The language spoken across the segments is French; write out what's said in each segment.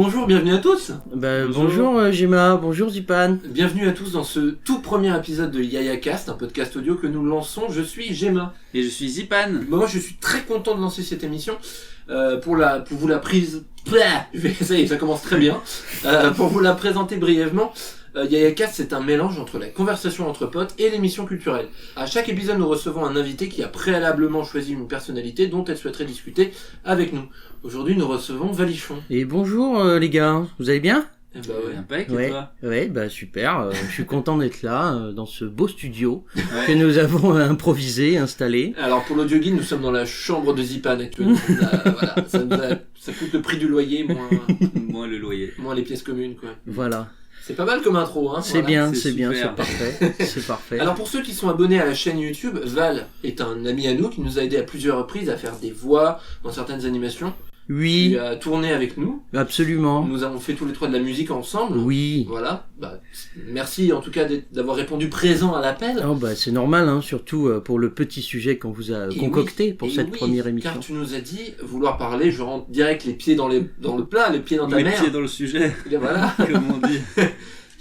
Bonjour, bienvenue à tous. Bonjour Gemma, bonjour Zipan. Bienvenue à tous dans ce tout premier épisode de YayaCast, un podcast audio que nous lançons. Je suis Gemma. Et je suis Zipan. Moi je suis très content de lancer cette émission pour vous la prise... Ça y est, ça commence très bien. Pour vous la présenter brièvement, YayaCast c'est un mélange entre la conversation entre potes et l'émission culturelle. À chaque épisode nous recevons un invité qui a préalablement choisi une personnalité dont elle souhaiterait discuter avec nous. Aujourd'hui nous recevons Valichon. Et bonjour les gars, vous allez bien ? Eh bah ouais. Impec, ouais, et toi ? ouais, bah super. Je suis content d'être là dans ce beau studio que nous avons improvisé, installé. Alors pour l'audio guide, nous sommes dans la chambre de Zipan actuellement. Voilà, ça coûte le prix du loyer moins le loyer, moins les pièces communes quoi. Voilà. C'est pas mal comme intro hein. C'est voilà. bien, c'est bien, c'est parfait, c'est parfait. Alors pour ceux qui sont abonnés à la chaîne YouTube, Val est un ami à nous qui nous a aidé à plusieurs reprises à faire des voix dans certaines animations. Oui. Il a tourné avec nous. Absolument. Nous avons fait tous les trois de la musique ensemble. Oui. Voilà. Bah, merci en tout cas d'avoir répondu présent à l'appel. Oh bah c'est normal hein, surtout pour le petit sujet qu'on vous a concocté pour cette première émission. Car tu nous as dit vouloir parler, je rentre direct les pieds dans le plat, les pieds dans ta mère. Les pieds dans le sujet. Et voilà. Comme on dit.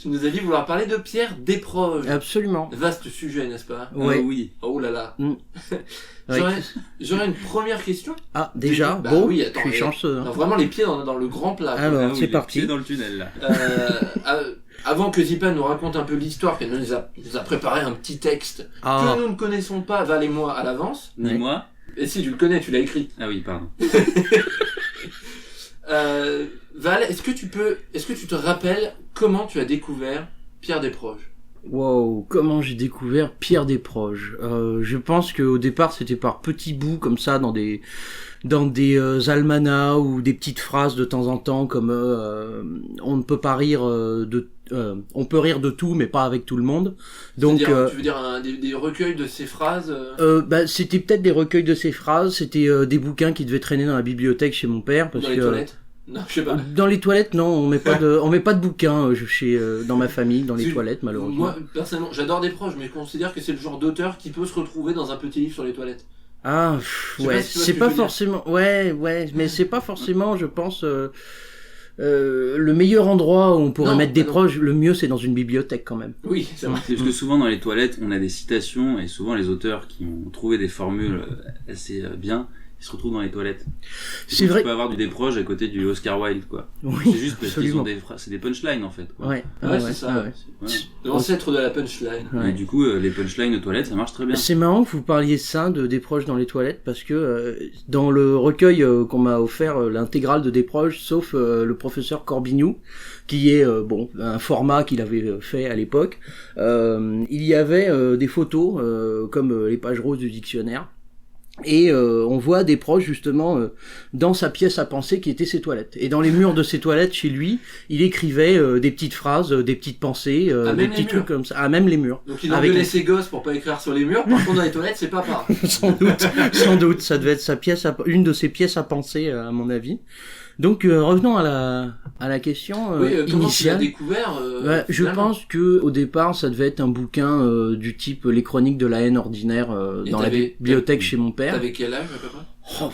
Tu nous as dit vouloir parler de Pierre Desproges. Absolument. Vaste sujet, n'est-ce pas ? Ouais. Oui. Oh là là. Ouais. J'aurais une première question. Ah, déjà Bah bon, oui, attends, je suis chanceux. Hein. Non, vraiment les pieds dans le grand plat. quoi. Alors, Ah oui, c'est les parti. pieds dans le tunnel là. Avant que Zipan nous raconte un peu l'histoire, qu'elle nous a préparé un petit texte Ah. que nous ne connaissons pas, Val et moi, à l'avance. Ni Ouais. moi. Et si tu le connais, tu l'as écrit. Ah oui, pardon. Val, est-ce que tu te rappelles comment tu as découvert Pierre Desproges ? Wow, comment j'ai découvert Pierre Desproges. Je pense qu'au départ c'était par petits bouts comme ça dans des almanachs ou des petites phrases de temps en temps comme on ne peut pas rire on peut rire de tout mais pas avec tout le monde. Donc tu veux dire des recueils de ces phrases c'était peut-être des recueils de ces phrases, c'était des bouquins qui devaient traîner dans la bibliothèque chez mon père parce dans les toilettes. Non, je sais pas. Dans les toilettes, non, on met pas de bouquins dans ma famille, dans les toilettes, malheureusement. Moi, personnellement, j'adore Desproges, mais je considère que c'est le genre d'auteur qui peut se retrouver dans un petit livre sur les toilettes. Ah, ouais, c'est pas forcément, ouais, mais c'est pas forcément, je pense, le meilleur endroit où on pourrait mettre Desproges, le mieux c'est dans une bibliothèque quand même. Oui, c'est vrai. Parce que souvent dans les toilettes, on a des citations et souvent les auteurs qui ont trouvé des formules assez bien, ils se retrouvent dans les toilettes. C'est vrai. Tu peux avoir du Desproges à côté du Oscar Wilde, quoi. Oui, c'est juste parce qu'ils ont c'est des punchlines, en fait, quoi. Ouais, c'est ça. Ouais. L'ancêtre de la punchline. Et du coup, les punchlines aux toilettes, ça marche très bien. C'est marrant que vous parliez ça de Desproges dans les toilettes parce que dans le recueil qu'on m'a offert, l'intégrale de Desproges, sauf le professeur Corbignou, qui est un format qu'il avait fait à l'époque, il y avait des photos comme les pages roses du dictionnaire. Et on voit Desproges justement dans sa pièce à penser qui était ses toilettes. Et dans les murs de ses toilettes chez lui, il écrivait des petites phrases, des petites pensées, des petits trucs comme ça. Ah, même les murs. Donc il engueulait ses gosses pour pas écrire sur les murs. Par contre dans les toilettes c'est papa. Sans doute, ça devait être une de ses pièces à penser à mon avis. Donc revenons à la question comment initiale. tu l'as découvert Je pense que au départ ça devait être un bouquin du type Les Chroniques de la haine ordinaire dans la bibliothèque chez mon père. T'avais quel âge à peu près ?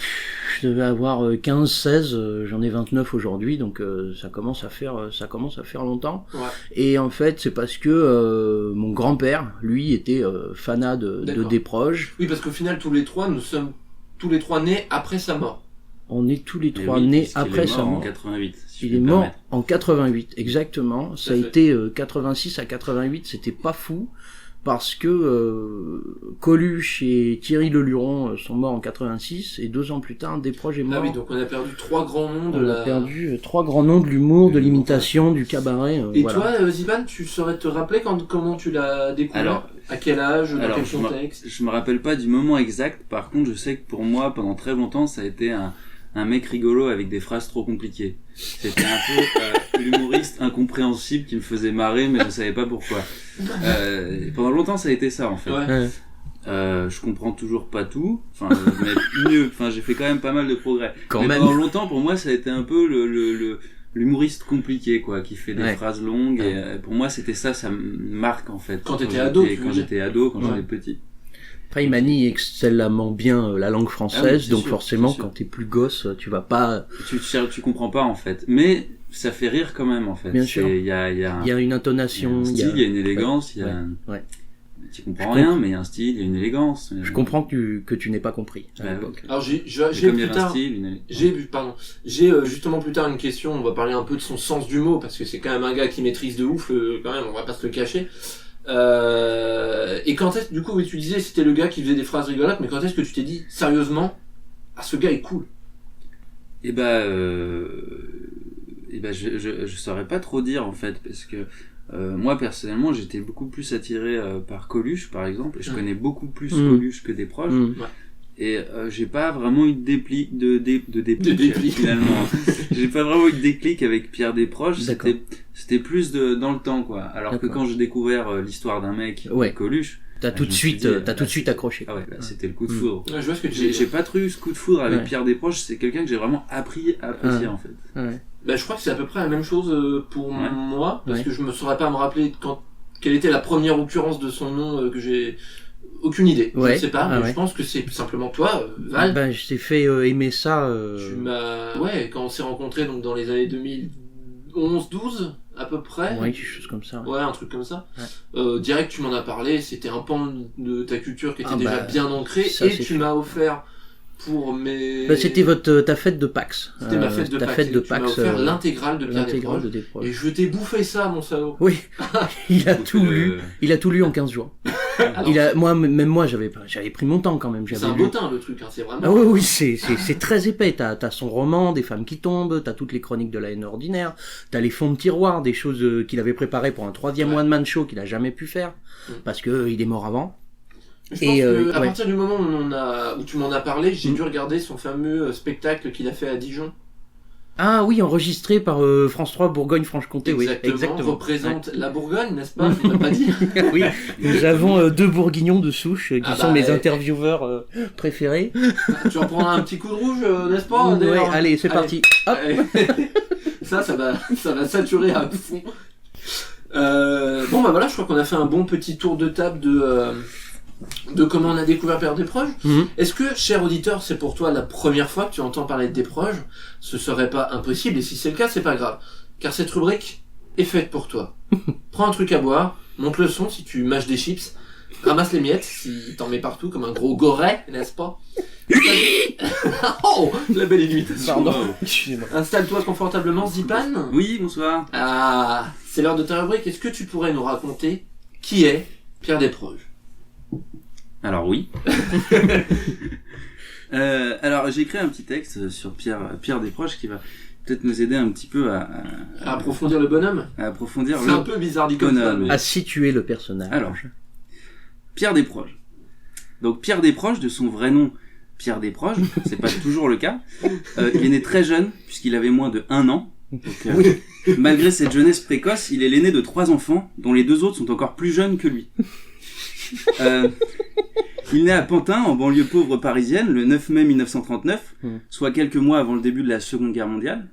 Je devais avoir 15-16, j'en ai 29 aujourd'hui, donc ça commence à faire longtemps. Ouais. Et en fait, c'est parce que mon grand-père, lui, était fanat de Desproges. Oui, parce qu'au final, nous sommes tous les trois nés après sa mort. On est tous les trois nés après sa mort. Il est mort en 88. Si il est mort en 88, exactement. Ça a été 86 à 88, c'était pas fou. Parce que Coluche et Thierry Leluron sont morts en 86 et 2 ans plus tard Desproges est mort. Ah oui, donc on a perdu 3 grands noms perdu 3 grands noms de l'humour, de l'imitation, du cabaret. Et voilà. toi, Zipan, tu saurais te rappeler comment tu l'as découvert ? Alors, à quel âge, dans quel contexte ? Je me rappelle pas du moment exact. Par contre, je sais que pour moi, pendant très longtemps, ça a été un mec rigolo avec des phrases trop compliquées. C'était un peu l'humoriste incompréhensible qui me faisait marrer, mais je savais pas pourquoi. Pendant longtemps, ça a été ça en fait. Ouais. Je comprends toujours pas tout, mais mieux. J'ai fait quand même pas mal de progrès. Mais pendant longtemps, pour moi, ça a été un peu l'humoriste compliqué, quoi, qui fait des phrases longues. Et pour moi, c'était ça me marque en fait. Quand j'étais ado, quand j'étais petit. Après, il manie excellemment bien la langue française, donc sûr, forcément, quand t'es plus gosse, tu vas pas... Tu comprends pas, en fait. Mais ça fait rire quand même en fait. Bien sûr. Il y a Il y a une intonation, un style, il y a une élégance, il y a ouais. tu comprends rien, mais il y a un style, il y a une élégance. Je comprends que tu n'aies pas compris à Bah l'époque. Alors j'ai comme il y plus avait un tard, style, j'ai justement plus tard une question. On va parler un peu de son sens du mot parce que c'est quand même un gars qui maîtrise de ouf. Quand même, on va pas se le cacher. Et quand est-ce, du coup, oui, tu disais c'était le gars qui faisait des phrases rigolotes, mais quand est-ce que tu t'es dit sérieusement, ah ce gars est cool. Et je saurais pas trop dire en fait parce que moi personnellement j'étais beaucoup plus attiré par Coluche par exemple et je connais beaucoup plus Coluche que Desproges et j'ai pas vraiment eu de déclic finalement. J'ai pas vraiment eu de déclic avec Pierre Desproges, c'était plus dans le temps quoi. Alors que quand j'ai découvert l'histoire d'un mec Coluche, T'as tout de suite accroché. Ah ouais, là, c'était le coup de foudre. Ouais, je vois ce que tu j'ai pas trop eu ce coup de foudre avec Pierre Desproges, c'est quelqu'un que j'ai vraiment appris à apprécier en fait. Ouais. Bah, je crois que c'est à peu près la même chose pour moi, parce que je me saurais pas me rappeler quelle était la première occurrence de son nom que j'ai aucune idée. Je ne sais pas, mais je pense que c'est simplement toi, Val. Ben, je t'ai fait aimer ça. Tu m'as, quand on s'est rencontrés donc dans les années 2011-12 à peu près. Ouais, quelque chose comme ça. Ouais, un truc comme ça. Direct, tu m'en as parlé. C'était un pan de ta culture qui était déjà bien ancré, et tu m'as offert. Pour mes... c'était ta fête de Pax. C'était ma fête de Pax. Tu m'as offert l'intégrale de Pierre Desproges. Et je t'ai bouffé ça, mon salaud. Oui. Il a tout lu. Il a tout lu en 15 jours. Même moi, j'avais pris mon temps quand même. C'est un bottin, le truc, hein. C'est vraiment. Ah oui, c'est très épais. T'as son roman, des femmes qui tombent, t'as toutes les chroniques de la haine ordinaire, t'as les fonds de tiroir, des choses qu'il avait préparées pour un 3e one man show qu'il a jamais pu faire. Parce que il est mort avant. Je pense que à partir du moment où tu m'en as parlé, j'ai dû regarder son fameux spectacle qu'il a fait à Dijon. Ah oui, enregistré par France 3 Bourgogne-Franche-Comté. Exactement. Représente la Bourgogne, n'est-ce pas? Tu m'as pas dit. Oui, nous avons 2 Bourguignons de souche qui sont mes intervieweurs préférés. Tu en prendras un petit coup de rouge, n'est-ce pas? Ouais, allez, c'est parti. Hop. Ça va saturer à fond. Bon bah voilà, je crois qu'on a fait un bon petit tour de table de comment on a découvert Pierre Desproges. Est-ce que, cher auditeur, c'est pour toi la première fois que tu entends parler de Desproges? Ce serait pas impossible, et si c'est le cas, c'est pas grave. Car cette rubrique est faite pour toi. Prends un truc à boire, monte le son si tu mâches des chips, ramasse les miettes si t'en mets partout comme un gros goret, n'est-ce pas? Oh, la belle imitation. Pardon. Installe-toi confortablement, Zipan. Oui, bonsoir. Ah, c'est l'heure de ta rubrique. Est-ce que tu pourrais nous raconter qui est Pierre Desproges? Alors oui. Alors j'ai écrit un petit texte sur Pierre Desproges qui va peut-être nous aider un petit peu à approfondir le bonhomme. À approfondir c'est un peu bizarre dit comme ça, mais... à situer le personnage. Alors, Pierre Desproges. Donc Pierre Desproges, de son vrai nom Pierre Desproges, c'est pas toujours le cas. Il est né très jeune puisqu'il avait moins de 1 an. Donc, malgré cette jeunesse précoce, il est l'aîné de 3 enfants dont les 2 autres sont encore plus jeunes que lui. Il naît à Pantin, en banlieue pauvre parisienne, le 9 mai 1939, soit quelques mois avant le début de la Seconde Guerre mondiale.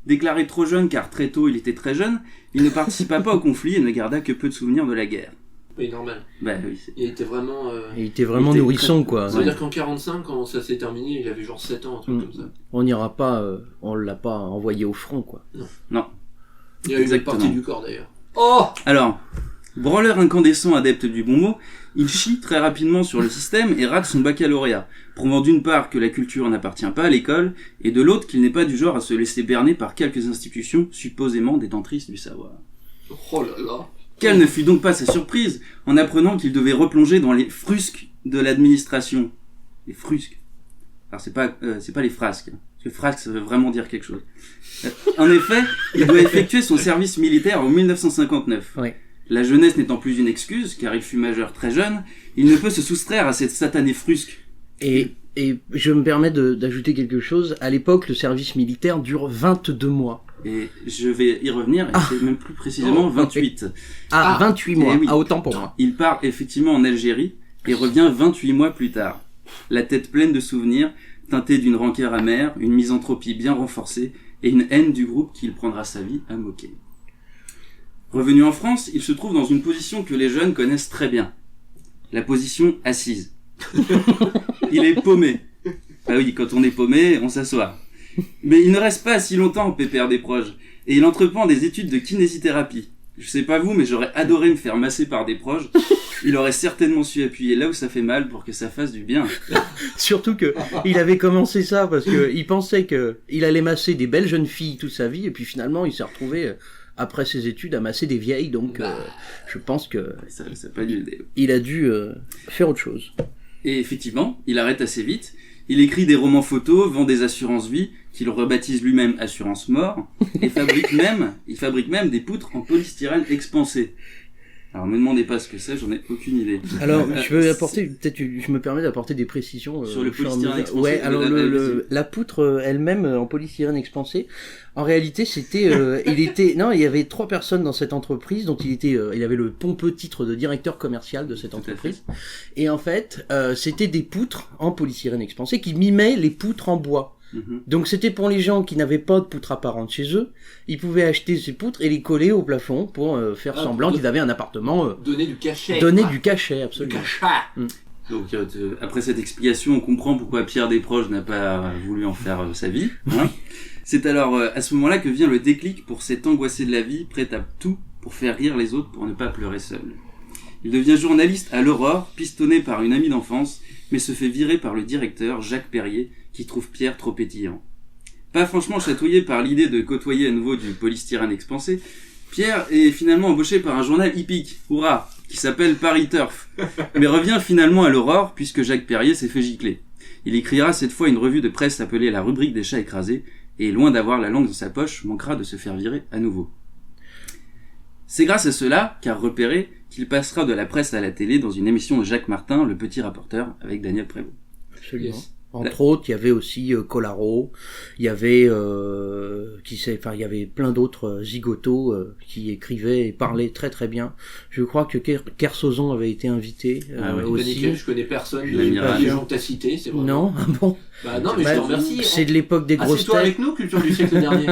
Déclaré trop jeune, car très tôt il était très jeune, il ne participa pas au conflit et ne garda que peu de souvenirs de la guerre. Oui, normal. Bah, oui, il était vraiment... Il était vraiment nourrisson, quoi. Ça veut dire qu'en 45, quand ça s'est terminé, il avait genre 7 ans, un truc comme ça. On n'ira pas... on l'a pas envoyé au front, quoi. Non. Il y a eu une partie du corps, d'ailleurs. Oh! Alors... Branleur incandescent adepte du bon mot, il chie très rapidement sur le système et rate son baccalauréat, prouvant d'une part que la culture n'appartient pas à l'école, et de l'autre qu'il n'est pas du genre à se laisser berner par quelques institutions supposément détentrices du savoir. Oh là là. Quelle ne fut donc pas sa surprise en apprenant qu'il devait replonger dans les frusques de l'administration. Les frusques. Alors c'est pas les frasques. Parce que frasque, ça veut vraiment dire quelque chose. En effet, il doit effectuer son service militaire en 1959. Oui. La jeunesse n'étant plus une excuse, car il fut majeur très jeune, il ne peut se soustraire à cette satanée frusque. Et je me permets d'ajouter quelque chose. À l'époque, le service militaire dure 22 mois. Et je vais y revenir, et c'est même plus précisément 28. Ah, 28 mois. Oui. Autant pour moi. Il part effectivement en Algérie, et revient 28 mois plus tard. La tête pleine de souvenirs, teintée d'une rancœur amère, une misanthropie bien renforcée, et une haine du groupe qu'il prendra sa vie à moquer. Revenu en France, il se trouve dans une position que les jeunes connaissent très bien. La position assise. Il est paumé. Ah oui, quand on est paumé, on s'assoit. Mais il ne reste pas si longtemps, Pépère Desproges, et il entreprend des études de kinésithérapie. Je sais pas vous, mais j'aurais adoré me faire masser par Desproges. Il aurait certainement su appuyer là où ça fait mal pour que ça fasse du bien. Surtout que il avait commencé ça parce que il pensait que il allait masser des belles jeunes filles toute sa vie, et puis finalement il s'est retrouvé après ses études à masser des vieilles, donc je pense que Ça a pas dû aider. il a dû faire autre chose. Et effectivement, il arrête assez vite. Il écrit des romans photos, vend des assurances vie, qu'il rebaptise lui-même assurance mort, et fabrique même des poutres en polystyrène expansé. Alors, me demandez pas ce que c'est, j'en ai aucune idée. Alors, je veux apporter, peut-être, je me permets d'apporter des précisions sur le au fur et à polystyrène mesure. expansé. Ouais, alors la poutre elle-même en polystyrène expansé, en réalité, c'était, il y avait 3 personnes dans cette entreprise, dont il avait le pompeux titre de directeur commercial de cette entreprise. Et en fait, c'était des poutres en polystyrène expansé qui mimaient les poutres en bois. Donc c'était pour les gens qui n'avaient pas de poutre apparente chez eux, ils pouvaient acheter ces poutres et les coller au plafond pour faire semblant qu'ils avaient un appartement. Donner du cachet. Donner du cachet, absolument. Du cachet. Donc, après cette explication, on comprend pourquoi Pierre Desproges n'a pas voulu en faire sa vie. Hein. C'est alors à ce moment-là que vient le déclic pour cet angoissé de la vie, prêt à tout pour faire rire les autres, pour ne pas pleurer seul. Il devient journaliste à l'Aurore, pistonné par une amie d'enfance, mais se fait virer par le directeur, Jacques Perrier, qui trouve Pierre trop pétillant. Pas franchement chatouillé par l'idée de côtoyer à nouveau du polystyrène expansé, Pierre est finalement embauché par un journal hippique, hurrah, qui s'appelle Paris Turf, mais revient finalement à l'Aurore puisque Jacques Perrier s'est fait gicler. Il écrira cette fois une revue de presse appelée La Rubrique des chats écrasés, et loin d'avoir la langue dans sa poche, manquera de se faire virer à nouveau. C'est grâce à cela, car repéré, qu'il passera de la presse à la télé dans une émission de Jacques Martin, le petit rapporteur, avec Daniel Prévost. Absolument. Yes. Entre autres, il y avait aussi Colaro, il y avait il y avait plein d'autres zigotos qui écrivaient et parlaient très très bien. Je crois que Kersozon avait été invité aussi. Je connais personne des gens que t'as cités, c'est vrai. Non, bon. Bah non, mais je te remercie. C'est de l'époque des grosses têtes. Assieds-toi avec nous, culture du siècle dernier.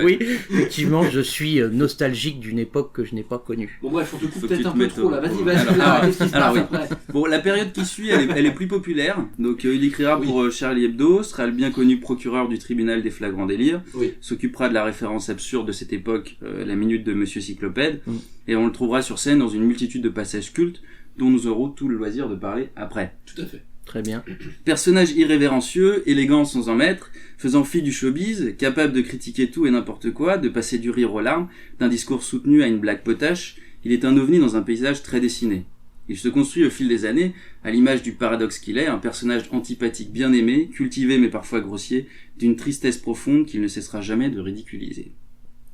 Oui, effectivement, je suis nostalgique d'une époque que je n'ai pas connue. Bon bref, on te coupe peut-être un peu trop là. Vas-y, qu'est-ce qui se passe après ? Bon, la période qui suit, elle est plus populaire. Donc, il écrira pour Charlie Hebdo, sera le bien connu procureur du tribunal des flagrants délires, s'occupera de la référence absurde de cette époque, la minute de Monsieur Cyclopède, et on le trouvera sur scène dans une multitude de passages cultes dont nous aurons tout le loisir de parler après. Tout à fait. Très bien. Personnage irrévérencieux, élégant sans en mettre, faisant fi du showbiz, capable de critiquer tout et n'importe quoi, de passer du rire aux larmes, d'un discours soutenu à une blague potache, il est un ovni dans un paysage très dessiné. Il se construit au fil des années, à l'image du paradoxe qu'il est, un personnage antipathique bien aimé, cultivé mais parfois grossier, d'une tristesse profonde qu'il ne cessera jamais de ridiculiser.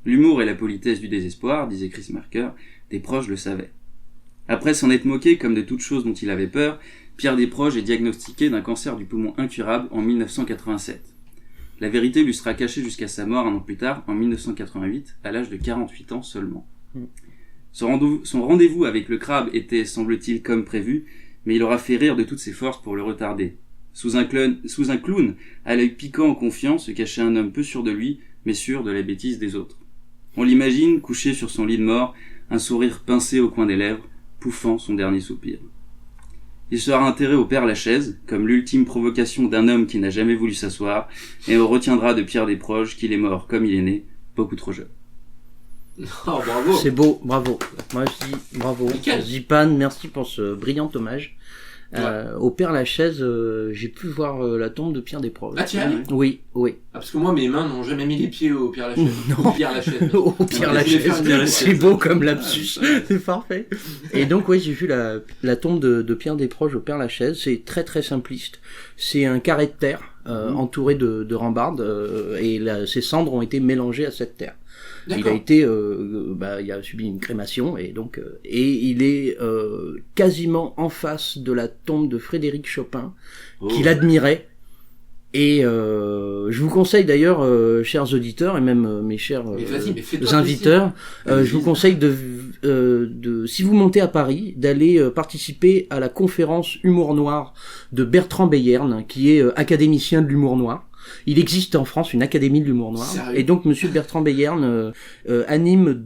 L'humour et la politesse du désespoir, disait Chris Marker, Desproges le savaient. Après s'en être moqué comme de toute chose dont il avait peur, Pierre Desproges est diagnostiqué d'un cancer du poumon incurable en 1987. La vérité lui sera cachée jusqu'à sa mort un an plus tard, en 1988, à l'âge de 48 ans seulement. Son rendez-vous avec le crabe était, semble-t-il, comme prévu, mais il aura fait rire de toutes ses forces pour le retarder. Sous un clown, à l'œil piquant en confiant, se cachait un homme peu sûr de lui, mais sûr de la bêtise des autres. On l'imagine couché sur son lit de mort, un sourire pincé au coin des lèvres, pouffant son dernier soupir. Il sera enterré au Père-Lachaise, comme l'ultime provocation d'un homme qui n'a jamais voulu s'asseoir, et on retiendra de Pierre Desproges qu'il est mort comme il est né, beaucoup trop jeune. Oh, bravo. C'est beau, bravo. Moi je dis bravo. Zipan, merci pour ce brillant hommage. Au Père-Lachaise, j'ai pu voir la tombe de Pierre Desproges. Ah, tu as allé ? Oui. Ah, parce que moi, mes mains n'ont jamais mis les pieds au Père-Lachaise. Non. Au Pierre-Lachaise. Au Pierre-Lachaise. C'est beau comme lapsus. C'est parfait. Et donc, oui, j'ai vu la tombe de Pierre Desproges au Père-Lachaise. C'est très très simpliste. C'est un carré de terre entouré de rambardes et ses cendres ont été mélangées à cette terre. D'accord. Il a été, il a subi une crémation et donc il est quasiment en face de la tombe de Frédéric Chopin qu'il admirait. Et je vous conseille d'ailleurs, chers auditeurs et même mes chers inviteurs, je vous conseille de si vous montez à Paris, d'aller participer à la conférence Humour Noir de Bertrand Beyern, qui est académicien de l'humour noir. Il existe en France une académie de l'humour noir. Sérieux ? Et donc monsieur Bertrand Beyern anime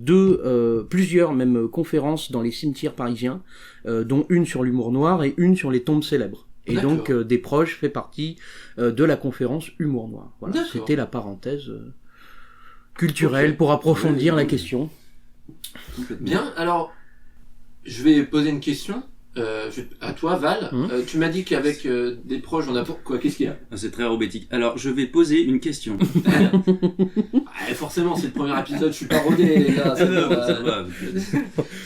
plusieurs même conférences dans les cimetières parisiens, dont une sur l'humour noir et une sur les tombes célèbres. Et D'accord. donc Desproges fait partie de la conférence Humour Noir. Voilà, D'accord. c'était la parenthèse culturelle Ok. pour approfondir Ouais, la ouais. question. Complètement. Bien, alors, je vais poser une question à toi, Val. Tu m'as dit qu'avec des proches, on a pour... Quoi, qu'est-ce qu'il y a? Ah, c'est très robétique. Alors, je vais poser une question. Forcément, c'est le premier épisode, je suis pas rodé, les gars. Ah, c'est non, bon, ça va.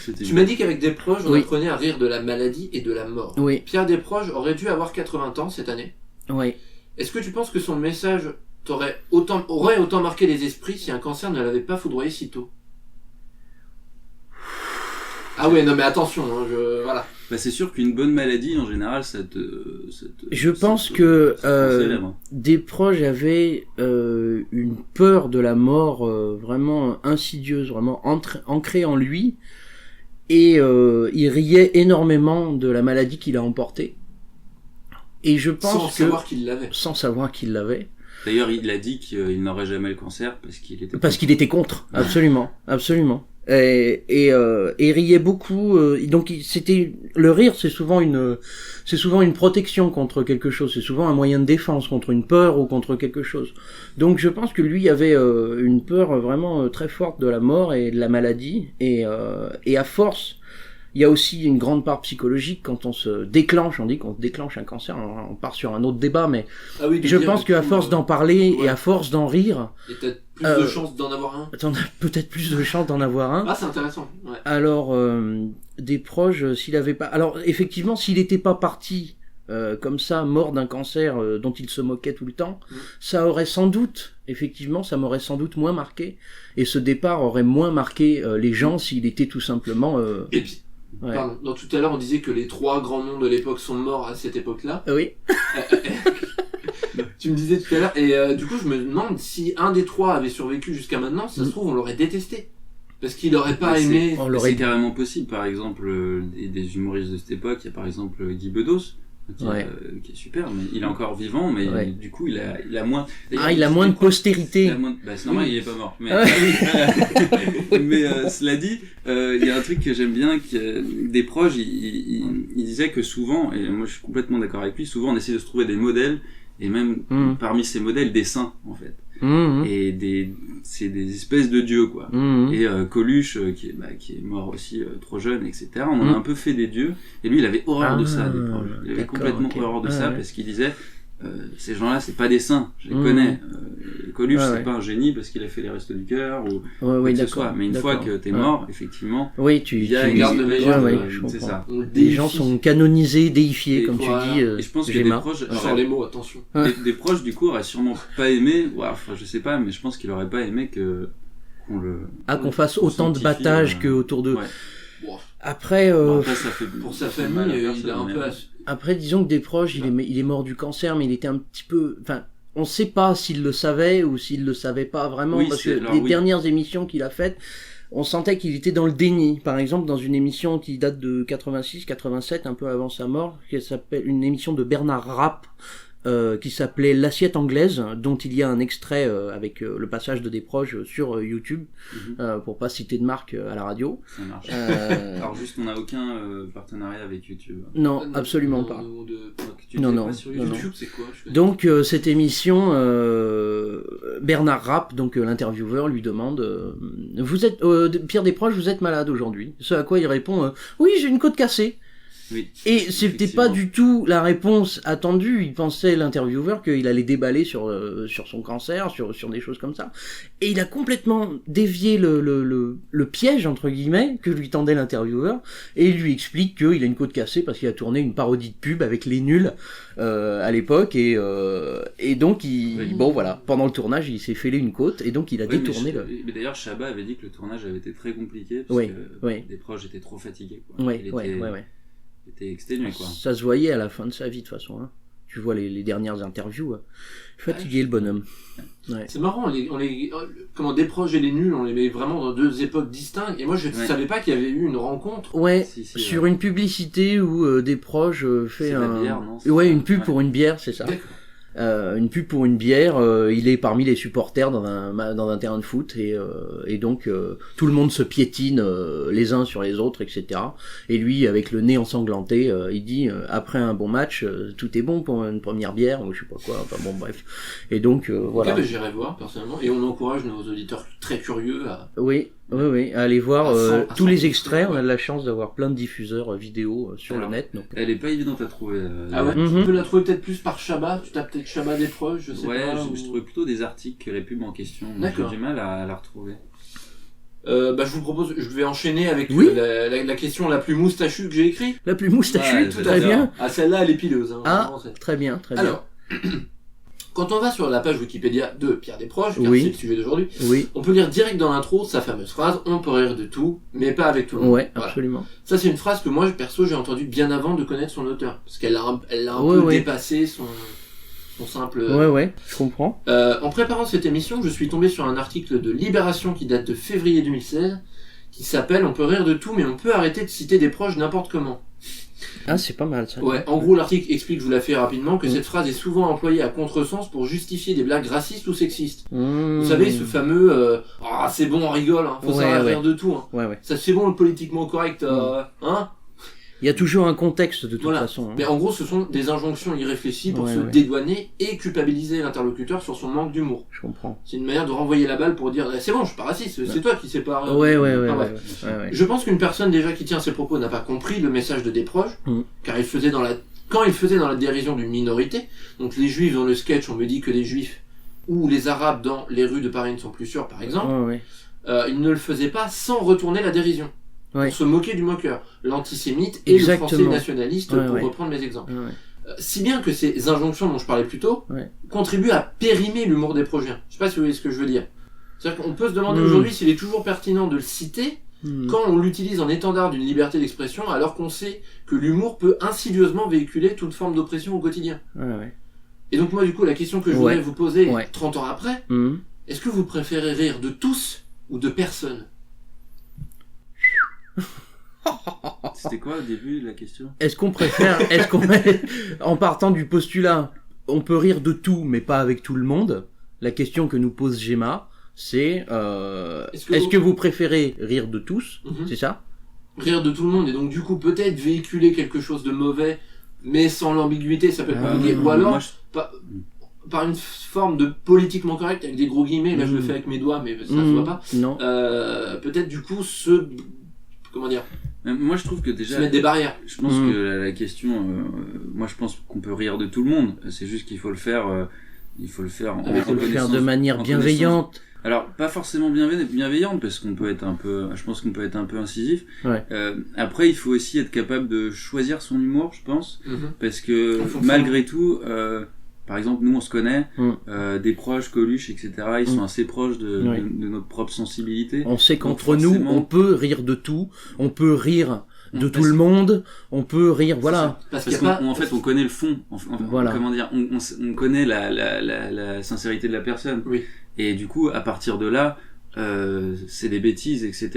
C'était Tu m'as dit qu'avec des proches, on Oui. apprenait à rire de la maladie et de la mort. Oui, Pierre Desproges aurait dû avoir 80 ans cette année. oui. Est-ce que tu penses que son message aurait autant marqué les esprits si un cancer ne l'avait pas foudroyé si tôt? Ah ouais, non mais attention, hein, voilà. Bah, c'est sûr qu'une bonne maladie, en général, ça te Je pense ça te- que ça te rend célèbre. Desproges avait une peur de la mort vraiment insidieuse, vraiment ancrée en lui, et il riait énormément de la maladie qu'il a emportée. Et je pense Sans que savoir qu'il l'avait. sans savoir qu'il l'avait, D'ailleurs, il a dit qu'il n'aurait jamais le cancer parce qu'il était contre, absolument, absolument. Et il riait beaucoup. Donc c'était le rire, c'est souvent une protection contre quelque chose. C'est souvent un moyen de défense contre une peur ou contre quelque chose. Donc je pense que lui avait une peur vraiment très forte de la mort et de la maladie. Et à force, il y a aussi une grande part psychologique quand on se déclenche. On dit qu'on déclenche un cancer. On part sur un autre débat, mais Ah oui, je pense qu'à force d'en parler ouais. et à force d'en rire, Et peut-être plus de chances d'en avoir un. t'en as peut-être plus de chance d'en avoir un. Ah, c'est intéressant. Ouais. Alors, Desproges, s'il avait pas... Alors, effectivement, s'il n'était pas parti comme ça, mort d'un cancer dont il se moquait tout le temps, ça aurait sans doute, effectivement, ça m'aurait sans doute moins marqué. Et ce départ aurait moins marqué les gens s'il était tout simplement... Et puis, ouais. pardon, donc tout à l'heure on disait que les 3 grands noms de l'époque sont morts à cette époque-là. Oui. Tu me disais tout à l'heure, et du coup je me demande si un des 3 avait survécu jusqu'à maintenant, ça se trouve on l'aurait détesté. Parce qu'il aurait pas Ouais, aimé... On l'aurait C'est carrément possible. Par exemple, des humoristes de cette époque, il y a par exemple Guy Bedos, qui est super, mais il est encore vivant, mais Ouais. du coup il a moins. Ah, il a moins de postérité. Il a moins de- Bah, c'est normal, Oui. il est pas mort. Mais, Ah mais cela dit, il y a un truc que j'aime bien, Desproges, il disait que souvent, et moi je suis complètement d'accord avec lui, souvent on essaie de se trouver des modèles, et même parmi ces modèles, des saints en fait. Mmh, Et c'est des espèces de dieux quoi. mmh. Et Coluche qui est mort aussi trop jeune, etc. On en a un peu fait des dieux. Et lui il avait horreur de ça, Desproges. Il avait d'accord, complètement ok. horreur de Ah, ça ouais. parce qu'il disait ces gens-là c'est pas des saints, je les Mhm. connais. Coluche Ouais, c'est ouais. pas un génie parce qu'il a fait les Restos du Cœur ou Ouais, quoi oui, que ce d'accord. soit. Mais une fois que t'es Ouais. mort, effectivement, Oui, tu il y a une garde de légende, ouais, ouais, je c'est comprends. ça. On le Les déifie. gens sont canonisés, déifiés, Et comme voilà. tu dis. Et je pense que Gemma. Desproges Je sors les mots, attention. Desproges du coup aurait sûrement pas aimé, enfin je sais pas, mais je pense qu'il aurait pas aimé qu'on le Qu'on fasse qu'on autant de sanctifie, battage que autour d'eux. ouais. Bon, Après, Bon, après, ça fait pour sa ça fait mal à famille, il personne, a un mais- peu... après, disons que Desproges, il est mort du cancer, mais il était un petit peu, enfin, on sait pas s'il le savait ou s'il le savait pas vraiment, Oui, parce c'est- que alors, les oui. dernières émissions qu'il a faites, on sentait qu'il était dans le déni. Par exemple, dans une émission qui date de 86, 87, un peu avant sa mort, qui s'appelle une émission de Bernard Rapp, qui s'appelait L'assiette anglaise, dont il y a un extrait avec le passage de Desproges sur YouTube, pour pas citer de marque à la radio. Ça marche. Euh, Alors juste, on n'a aucun partenariat avec YouTube. non, absolument pas. Donc, tu Non, t'es non, pas sur non, YouTube. non. YouTube, c'est quoi? Je connais Donc cette émission, Bernard Rapp, donc l'intervieweur, lui demande vous êtes Pierre Desproges, vous êtes malade aujourd'hui. Ce à quoi il répond oui, j'ai une côte cassée. Oui. Et c'était pas du tout la réponse attendue. Il pensait, l'intervieweur, qu'il allait déballer sur son cancer, sur des choses comme ça. Et il a complètement dévié le piège, entre guillemets, que lui tendait l'intervieweur. Et il lui explique qu'il a une côte cassée parce qu'il a tourné une parodie de pub avec Les Nuls à l'époque. Et donc, Oui. bon voilà, pendant le tournage, il s'est fêlé une côte. Et donc, il a Oui, détourné mais d'ailleurs, Chabat avait dit que le tournage avait été très compliqué parce Oui, que oui. Desproges était trop fatigué. Quoi. Ouais, Il était, ouais. il était exténué, quoi. Ça se voyait à la fin de sa vie, de toute façon. Hein. Tu vois les dernières interviews. Fatigué, le bonhomme. Ouais. C'est marrant, comment Desproges et Les Nuls, on les met vraiment dans 2 époques distinctes. Et moi, je ne Ouais. savais pas qu'il y avait eu une rencontre. Ouais, Si, sur une publicité où Desproges fait c'est la un... bière, non Ouais, une pub Ouais. pour une bière, c'est ça. D'accord. une pub pour une bière, il est parmi les supporters dans un terrain de foot et donc tout le monde se piétine les uns sur les autres, etc. Et lui, avec le nez ensanglanté, il dit après un bon match, tout est bon pour une première bière ou je sais pas quoi. Enfin bon, bref. Et donc voilà. Ok, j'irai voir personnellement et on encourage nos auditeurs très curieux à. Oui, allez voir À tous 100%, les extraits. ouais. On a de la chance d'avoir plein de diffuseurs vidéo sur Alors, le net. Donc. Elle est pas évidente à trouver. Ah ouais. Mhm. Tu peux la trouver peut-être plus par Chabat. Tu tapes peut-être Chabat des proches, je sais Ouais, pas. je trouvais plutôt des articles que les pubs en question. Moi, j'ai D'accord. du mal à la retrouver. Je vous propose, je vais enchaîner avec Oui. la question la plus moustachue que j'ai écrite. La plus moustachue, Ouais, Tout très à fait. bien. Ah, celle-là, elle est pileuse. Hein, Ah, vraiment, c'est- très bien, très bien. Alors, quand on va sur la page Wikipédia de Pierre Desproges, car Oui. c'est le sujet d'aujourd'hui, Oui, on peut lire direct dans l'intro sa fameuse phrase « On peut rire de tout, mais pas avec tout le monde ouais, Voilà. absolument. Ça, c'est une phrase que moi, perso, j'ai entendue bien avant de connaître son auteur. Parce qu'elle elle a un Ouais, peu ouais. dépassé son simple... Ouais, je comprends. En préparant cette émission, je suis tombé sur un article de Libération qui date de février 2016, qui s'appelle « On peut rire de tout, mais on peut arrêter de citer des proches n'importe comment ». Ah, c'est pas mal ça. Ouais, en gros, l'article explique, je vous la fais rapidement, que cette phrase est souvent employée à contresens pour justifier des blagues racistes ou sexistes. Mmh. Vous savez, ce fameux ah, c'est bon, on rigole, hein, faut Ouais, savoir ouais. rire de tout. Hein. Ouais. Ça, c'est bon, le politiquement correct, hein. Il y a toujours un contexte de toute Voilà. façon. hein. Mais en gros, ce sont des injonctions irréfléchies pour Ouais, se ouais. dédouaner et culpabiliser l'interlocuteur sur son manque d'humour. Je comprends. C'est une manière de renvoyer la balle pour dire c'est bon, je suis pas raciste, c'est toi qui sais pas. Ouais. Enfin, bref. Ouais. Je pense qu'une personne déjà qui tient ses propos n'a pas compris le message de Desproges, Mm. car quand il faisait dans la dérision d'une minorité, donc les juifs dans le sketch, on me dit que les juifs ou les arabes dans les rues de Paris ne sont plus sûrs, par exemple, Ouais. il ne le faisait pas sans retourner la dérision. Ouais. Pour se moquer du moqueur, l'antisémite et Exactement. le français nationaliste, Ouais, pour ouais. reprendre mes exemples. Ouais. Si bien que ces injonctions dont je parlais plus tôt Ouais. contribuent à périmer l'humour des projets. Je sais pas si vous voyez ce que je veux dire. C'est-à-dire qu'on peut se demander Mm. aujourd'hui s'il est toujours pertinent de le citer Hmm. quand on l'utilise en étendard d'une liberté d'expression alors qu'on sait que l'humour peut insidieusement véhiculer toute forme d'oppression au quotidien. Ouais. Et donc moi du coup la question que je Ouais. voudrais vous poser Ouais. 30 ans après, Hmm. est-ce que vous préférez rire de tous ou de personne? C'était quoi au début la question? Est-ce qu'on en partant du postulat, on peut rire de tout, mais pas avec tout le monde? La question que nous pose Gemma, c'est est-ce que vous préférez rire de tous? Mhm. C'est ça? Rire de tout le monde et donc du coup peut-être véhiculer quelque chose de mauvais mais sans l'ambiguïté, ça peut être compliqué. Ou alors Moi, par une forme de politiquement correct avec des gros guillemets, là je le fais avec mes doigts mais ça se voit pas. Non. Peut-être du coup comment dire, moi je trouve que se déjà, mettre des barrières. je pense que la question, moi je pense qu'on peut rire de tout le monde. C'est juste qu'il faut le faire, en Il faut le faire connaissance- de manière en bienveillante. Alors, pas forcément bienveillante, parce qu'on peut être je pense qu'on peut être un peu incisif. Ouais. Après, il faut aussi être capable de choisir son humour, je pense, Mhm. parce que En fonction. malgré tout, par exemple, nous on se connaît, Mm. des proches, Coluche, etc. Ils sont assez proches de Oui. notre propre sensibilité. On sait Donc, qu'entre nous, forcément- on peut rire de tout, on peut rire de Parce tout le monde, on peut rire, voilà. Parce qu'il Parce y a pas... qu'en fait, on connaît le fond. Voilà. Comment dire, on connaît la sincérité de la personne. Oui. Et du coup, à partir de là, c'est des bêtises, etc.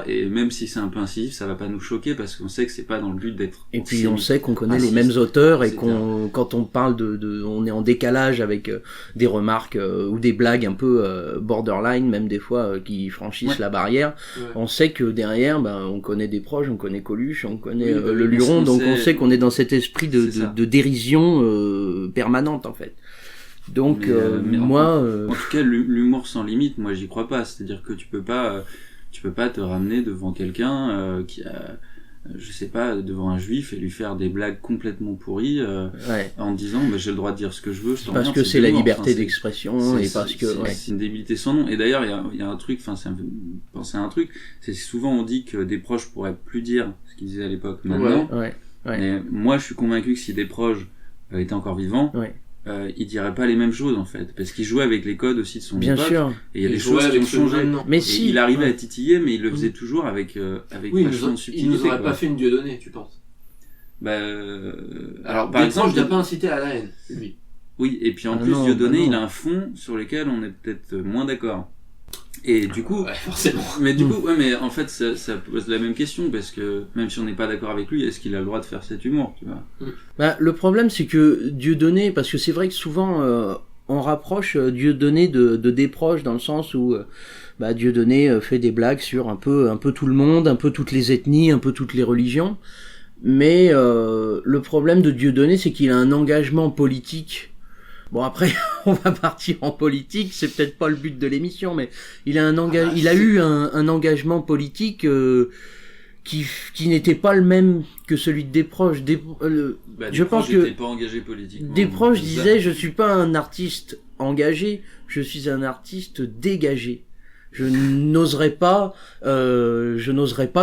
Et même si c'est un peu incisif, ça va pas nous choquer parce qu'on sait que c'est pas dans le but d'être. Et puis on sait qu'on connaît les raciste, mêmes auteurs et etc. quand on parle on est en décalage avec des remarques ou des blagues un peu borderline, même des fois qui franchissent Ouais. la barrière. Ouais. On sait que derrière, on connaît des proches, on connaît Coluche, on connaît Oui, bah le oui, Luron, on donc sait- on sait qu'on est dans cet esprit C'est ça. de dérision permanente en fait. Donc Mais moi, En tout cas, l'humour sans limite, moi j'y crois pas. C'est-à-dire que tu peux pas te ramener devant quelqu'un qui a, je sais pas, devant un juif et lui faire des blagues complètement pourries ouais, en disant bah, j'ai le droit de dire ce que je veux. Je parce t'emmerde, que c'est la de l'humour. liberté Enfin, c'est- d'expression et parce que ouais. c'est une débilité sans nom. Et d'ailleurs, il y a un truc, enfin, ça me fait penser à un truc, c'est souvent on dit que des proches pourraient plus dire ce qu'ils disaient à l'époque maintenant. Ouais. Mais moi, je suis convaincu que si des proches étaient encore vivants, Ouais. ils diraient pas les mêmes choses en fait, parce qu'ils jouaient avec les codes aussi de son Bien époque. sûr. Et il y a des Il jouait choses qui avec ont ce changé. maintenant. Mais Et si. il arrivait ouais. à titiller, mais il le faisait toujours avec Oui, vachement de il subtilité. nous aurait quoi. pas fait une Dieudonné, tu penses? Bah, Alors, par par exemple, je exemple, n'ai pas incité à la haine, lui. oui, et puis en Ah plus, non, Dieudonné, bah non. il a un fond sur lequel on est peut-être moins d'accord. Et du coup, Ouais, forcément. mais du coup, ouais, mais en fait, ça pose la même question parce que même si on n'est pas d'accord avec lui, est-ce qu'il a le droit de faire cet humour, tu vois? Bah, le problème, c'est que Dieudonné, parce que c'est vrai que souvent on rapproche Dieudonné de Desproges dans le sens où Dieudonné fait des blagues sur un peu tout le monde, un peu toutes les ethnies, un peu toutes les religions. Mais le problème de Dieudonné, c'est qu'il a un engagement politique. Bon, après, on va partir en politique, c'est peut-être pas le but de l'émission, mais il a eu un engagement politique qui n'était pas le même que celui de Desproges. Je pense que pas engagé politiquement. Desproges disait, je suis pas un artiste engagé, je suis un artiste dégagé. Je n'oserais pas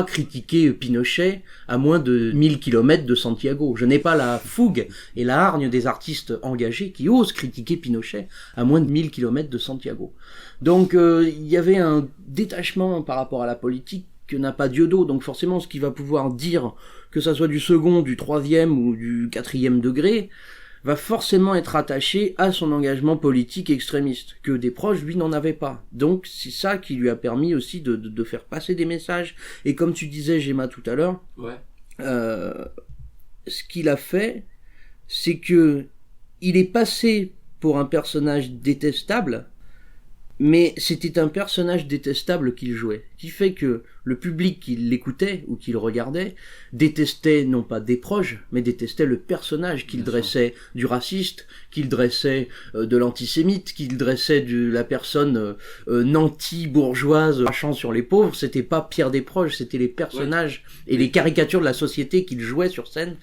critiquer Pinochet à moins de 1000 kilomètres de Santiago. Je n'ai pas la fougue et la hargne des artistes engagés qui osent critiquer Pinochet à moins de 1000 kilomètres de Santiago. Donc, il y avait un détachement par rapport à la politique que n'a pas Dieudo. Donc, forcément, ce qu'il va pouvoir dire, que ça soit du second, du troisième ou du quatrième degré, va forcément être attaché à son engagement politique extrémiste, que Desproges, lui, n'en avait pas. Donc, c'est ça qui lui a permis aussi de faire passer des messages. Et comme tu disais, Gemma, tout à l'heure, Ouais. Ce qu'il a fait, c'est que il est passé pour un personnage détestable, mais c'était un personnage détestable qu'il jouait, qui fait que le public qui l'écoutait ou qui le regardait détestait non pas Desproges, mais détestait le personnage qu'il dressait du raciste, qu'il dressait de l'antisémite, qu'il dressait de la personne nantie bourgeoise crachant sur les pauvres. C'était pas Pierre Desproges, c'était les personnages et les caricatures de la société qu'il jouait sur scène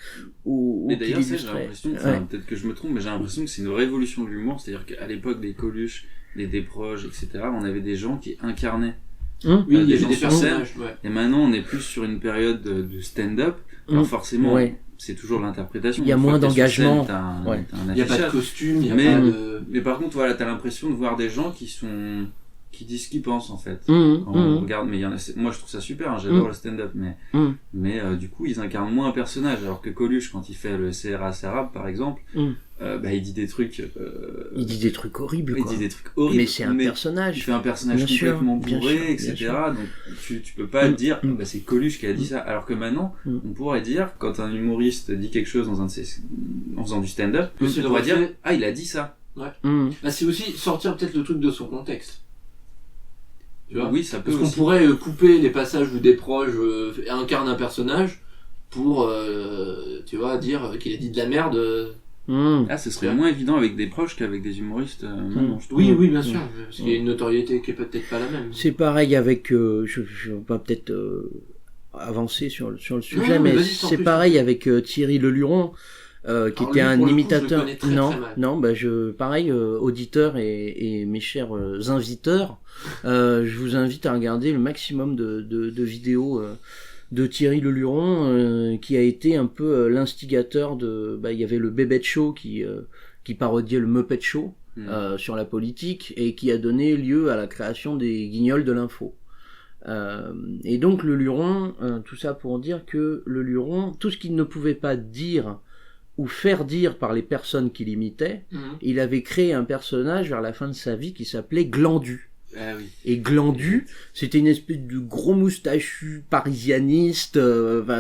ou Mais qu'il d'ailleurs, j'ai illustrait. l'impression, enfin, peut-être que je me trompe, mais j'ai l'impression que c'est une révolution de l'humour, c'est-à-dire qu'à l'époque des Coluche, des Desproges, etc., on avait des gens qui incarnaient Oui, il y des avait gens des sur scène. personnages, ouais. Et maintenant, on est plus sur une période de stand-up. Alors forcément, Ouais. c'est toujours l'interprétation. Il y a Une fois moins que t'es sur d'engagement. scène, t'as un Ouais. Il n'y a pas de affichage. costume, il n'y a Mais- pas de... Mais par contre, voilà, t'as l'impression de voir des gens qui disent ce qu'ils pensent, en fait. Mmh, Quand on mmh. regarde, mais moi je trouve ça super, hein, j'adore le stand-up, mais du coup ils incarnent moins un personnage, alors que Coluche, quand il fait le CRS arabe par exemple, il dit des trucs. Il dit des trucs horribles, il quoi. dit des trucs horribles. Mais c'est un personnage. Il fait un personnage Bien sûr, complètement bien bourré, sûr, bien etc. sûr. Donc tu peux pas dire c'est Coluche qui a dit ça. Alors que maintenant, on pourrait dire, quand un humoriste dit quelque chose en faisant du stand-up, Que c'est on pourrait le dire reflet. il a dit ça. Mmh. Bah, c'est aussi sortir peut-être le truc de son contexte. Tu vois ? Oui, ça peut Parce qu'on aussi. pourrait couper les passages où Desproges incarne un personnage pour, tu vois, dire qu'il a dit de la merde. Mmh. Ah, ce serait moins évident avec des proches qu'avec des humoristes. maintenant, je trouve. Oui, bien sûr, parce qu'il y a une notoriété qui est peut-être pas la même. C'est pareil avec, je vais peut-être avancer sur le sujet, Non, mais mais vas-y, je t'en c'est prie, pareil avec Thierry Leluron, qui Alors, était lui, un pour le coup, imitateur. je le connais très, très mal. Non, pareil, auditeurs et mes chers inviteurs, je vous invite à regarder le maximum de vidéos de Thierry Leluron, qui a été un peu l'instigateur de. Il y avait le Bébête Show qui parodiait le Muppet Show sur la politique et qui a donné lieu à la création des Guignols de l'info. Et donc Leluron, tout ça pour dire que Leluron, tout ce qu'il ne pouvait pas dire ou faire dire par les personnes qu'il imitait, il avait créé un personnage vers la fin de sa vie qui s'appelait Glandu. Ah oui. Et Glandu, c'était une espèce de gros moustachu parisianiste,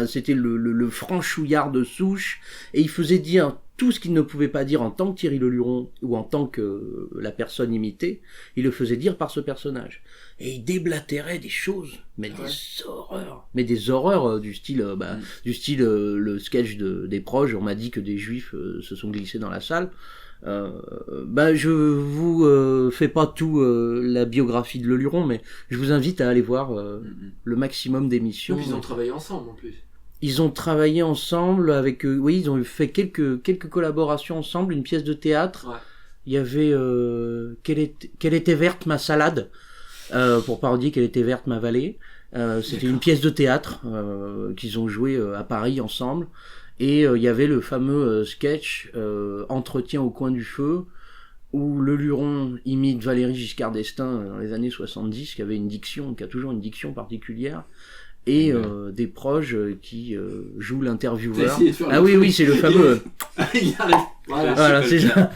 c'était le franchouillard de souche, et il faisait dire tout ce qu'il ne pouvait pas dire en tant que Thierry Leluron ou en tant que la personne imitée, il le faisait dire par ce personnage. Et il déblatérait des choses, des horreurs du style, le sketch des proches. On m'a dit que des juifs se sont glissés dans la salle. Je vous fais pas tout la biographie de Leluron, mais je vous invite à aller voir le maximum d'émissions. Donc ils ont travaillé ensemble en plus. Ils ont travaillé ensemble avec, ils ont fait quelques collaborations ensemble, une pièce de théâtre. Ouais. Il y avait Quelle était verte ma salade, pour parodier Quelle était verte ma vallée. C'était une pièce de théâtre qu'ils ont joué à Paris ensemble. Et il y avait le fameux sketch Entretien au coin du feu, où Leluron imite Valéry Giscard d'Estaing dans les années 70, qui a toujours une diction particulière. Et des proches qui jouent l'intervieweur. T'as essayé de faire Ah le oui, truc. oui, c'est le fameux. Il arrive. Voilà. Voilà, c'est ça.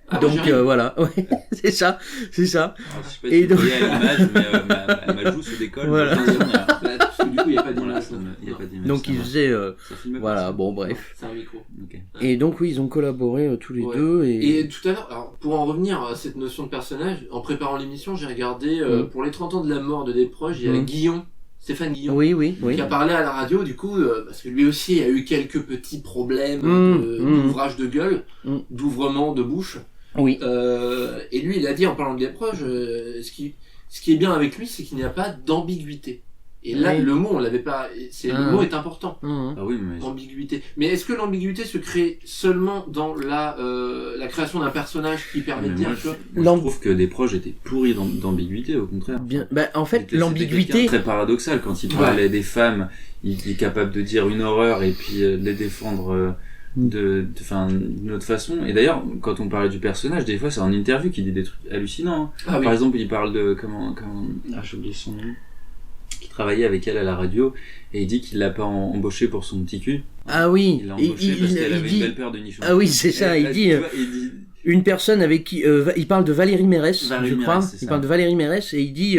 Ah, Donc j'arrive. voilà, ouais, c'est ça. Alors, je sais pas Et si donc- vous voyez à l'image, mais ma joue se décolle. Voilà. Donc, Bah, parce que du coup, il n'y a pas voilà, d'image. ça me- il y a pas d'image. Donc ça ils va. faisaient, Ça filme pas, voilà, ça. bon bref. C'est un micro. Ok. Et donc oui, ils ont collaboré tous les Ouais. deux Et tout à l'heure, alors, pour en revenir à cette notion de personnage, en préparant l'émission, j'ai regardé, pour les 30 ans de la mort de Desproges, il y a Guillon, Stéphane Guillon, Oui, oui, oui. qui a parlé à la radio, du coup, parce que lui aussi a eu quelques petits problèmes d'ouvrage de gueule, d'ouvrement de bouche. Oui. Et lui, il a dit, en parlant de Desproges, ce qui est bien avec lui, c'est qu'il n'y a pas d'ambiguïté. Et là, Oui. le mot, on l'avait pas. Le mot est important. Mhm. Ah oui, mais Ambiguïté. Mais est-ce que l'ambiguïté se crée seulement dans la création d'un personnage qui permet de mais dire moi, que je trouve que des proches étaient pourris d'ambiguïté, au contraire. Bien, bah, en fait, C'était l'ambiguïté. quelqu'un de très paradoxal quand il parlait des femmes, il est capable de dire une horreur et puis de les défendre d'une autre façon. Et d'ailleurs, quand on parlait du personnage, des fois c'est en interview qu'il dit des trucs hallucinants. Hein. ah oui. Par exemple, il parle de j'ai oublié son nom, qui travaillait avec elle à la radio, et il dit qu'il l'a pas embauché pour son petit cul. Ah oui. Il l'a embauché parce qu'elle avait dit- une belle paire de nichons. Ah oui, c'est ça. Il dit une personne avec qui il parle de Valérie Mérès, Valérie je crois. Mérès, c'est Il ça. parle de Valérie Mérès et il dit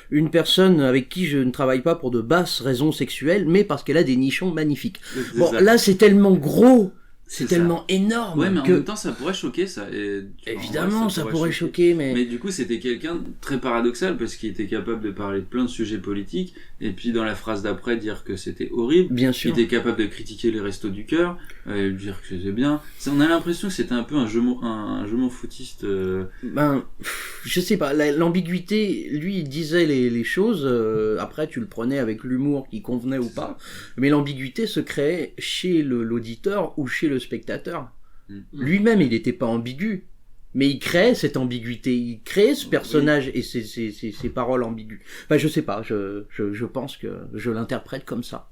une personne avec qui je ne travaille pas pour de basses raisons sexuelles, mais parce qu'elle a des nichons magnifiques. Bon, là c'est tellement gros. C'est ça. tellement énorme Ouais, mais en que même temps, ça pourrait choquer, ça. Et, évidemment ouais, ça pourrait choquer, Mais du coup, c'était quelqu'un de très paradoxal parce qu'il était capable de parler de plein de sujets politiques et puis dans la phrase d'après dire que c'était horrible. bien Il sûr. était capable de critiquer les restos du cœur, dire que c'était bien. On a l'impression que c'était un peu un jeu m'en foutiste. Ben, je sais pas, l'ambiguïté, lui, il disait les choses, après tu le prenais avec l'humour qui convenait ou pas, mais l'ambiguïté se créait chez l'auditeur ou chez le spectateur. Lui-même, il n'était pas ambigu, mais il créait cette ambiguïté, il créait ce personnage et ses paroles ambiguës. Enfin, je sais pas, je pense que je l'interprète comme ça.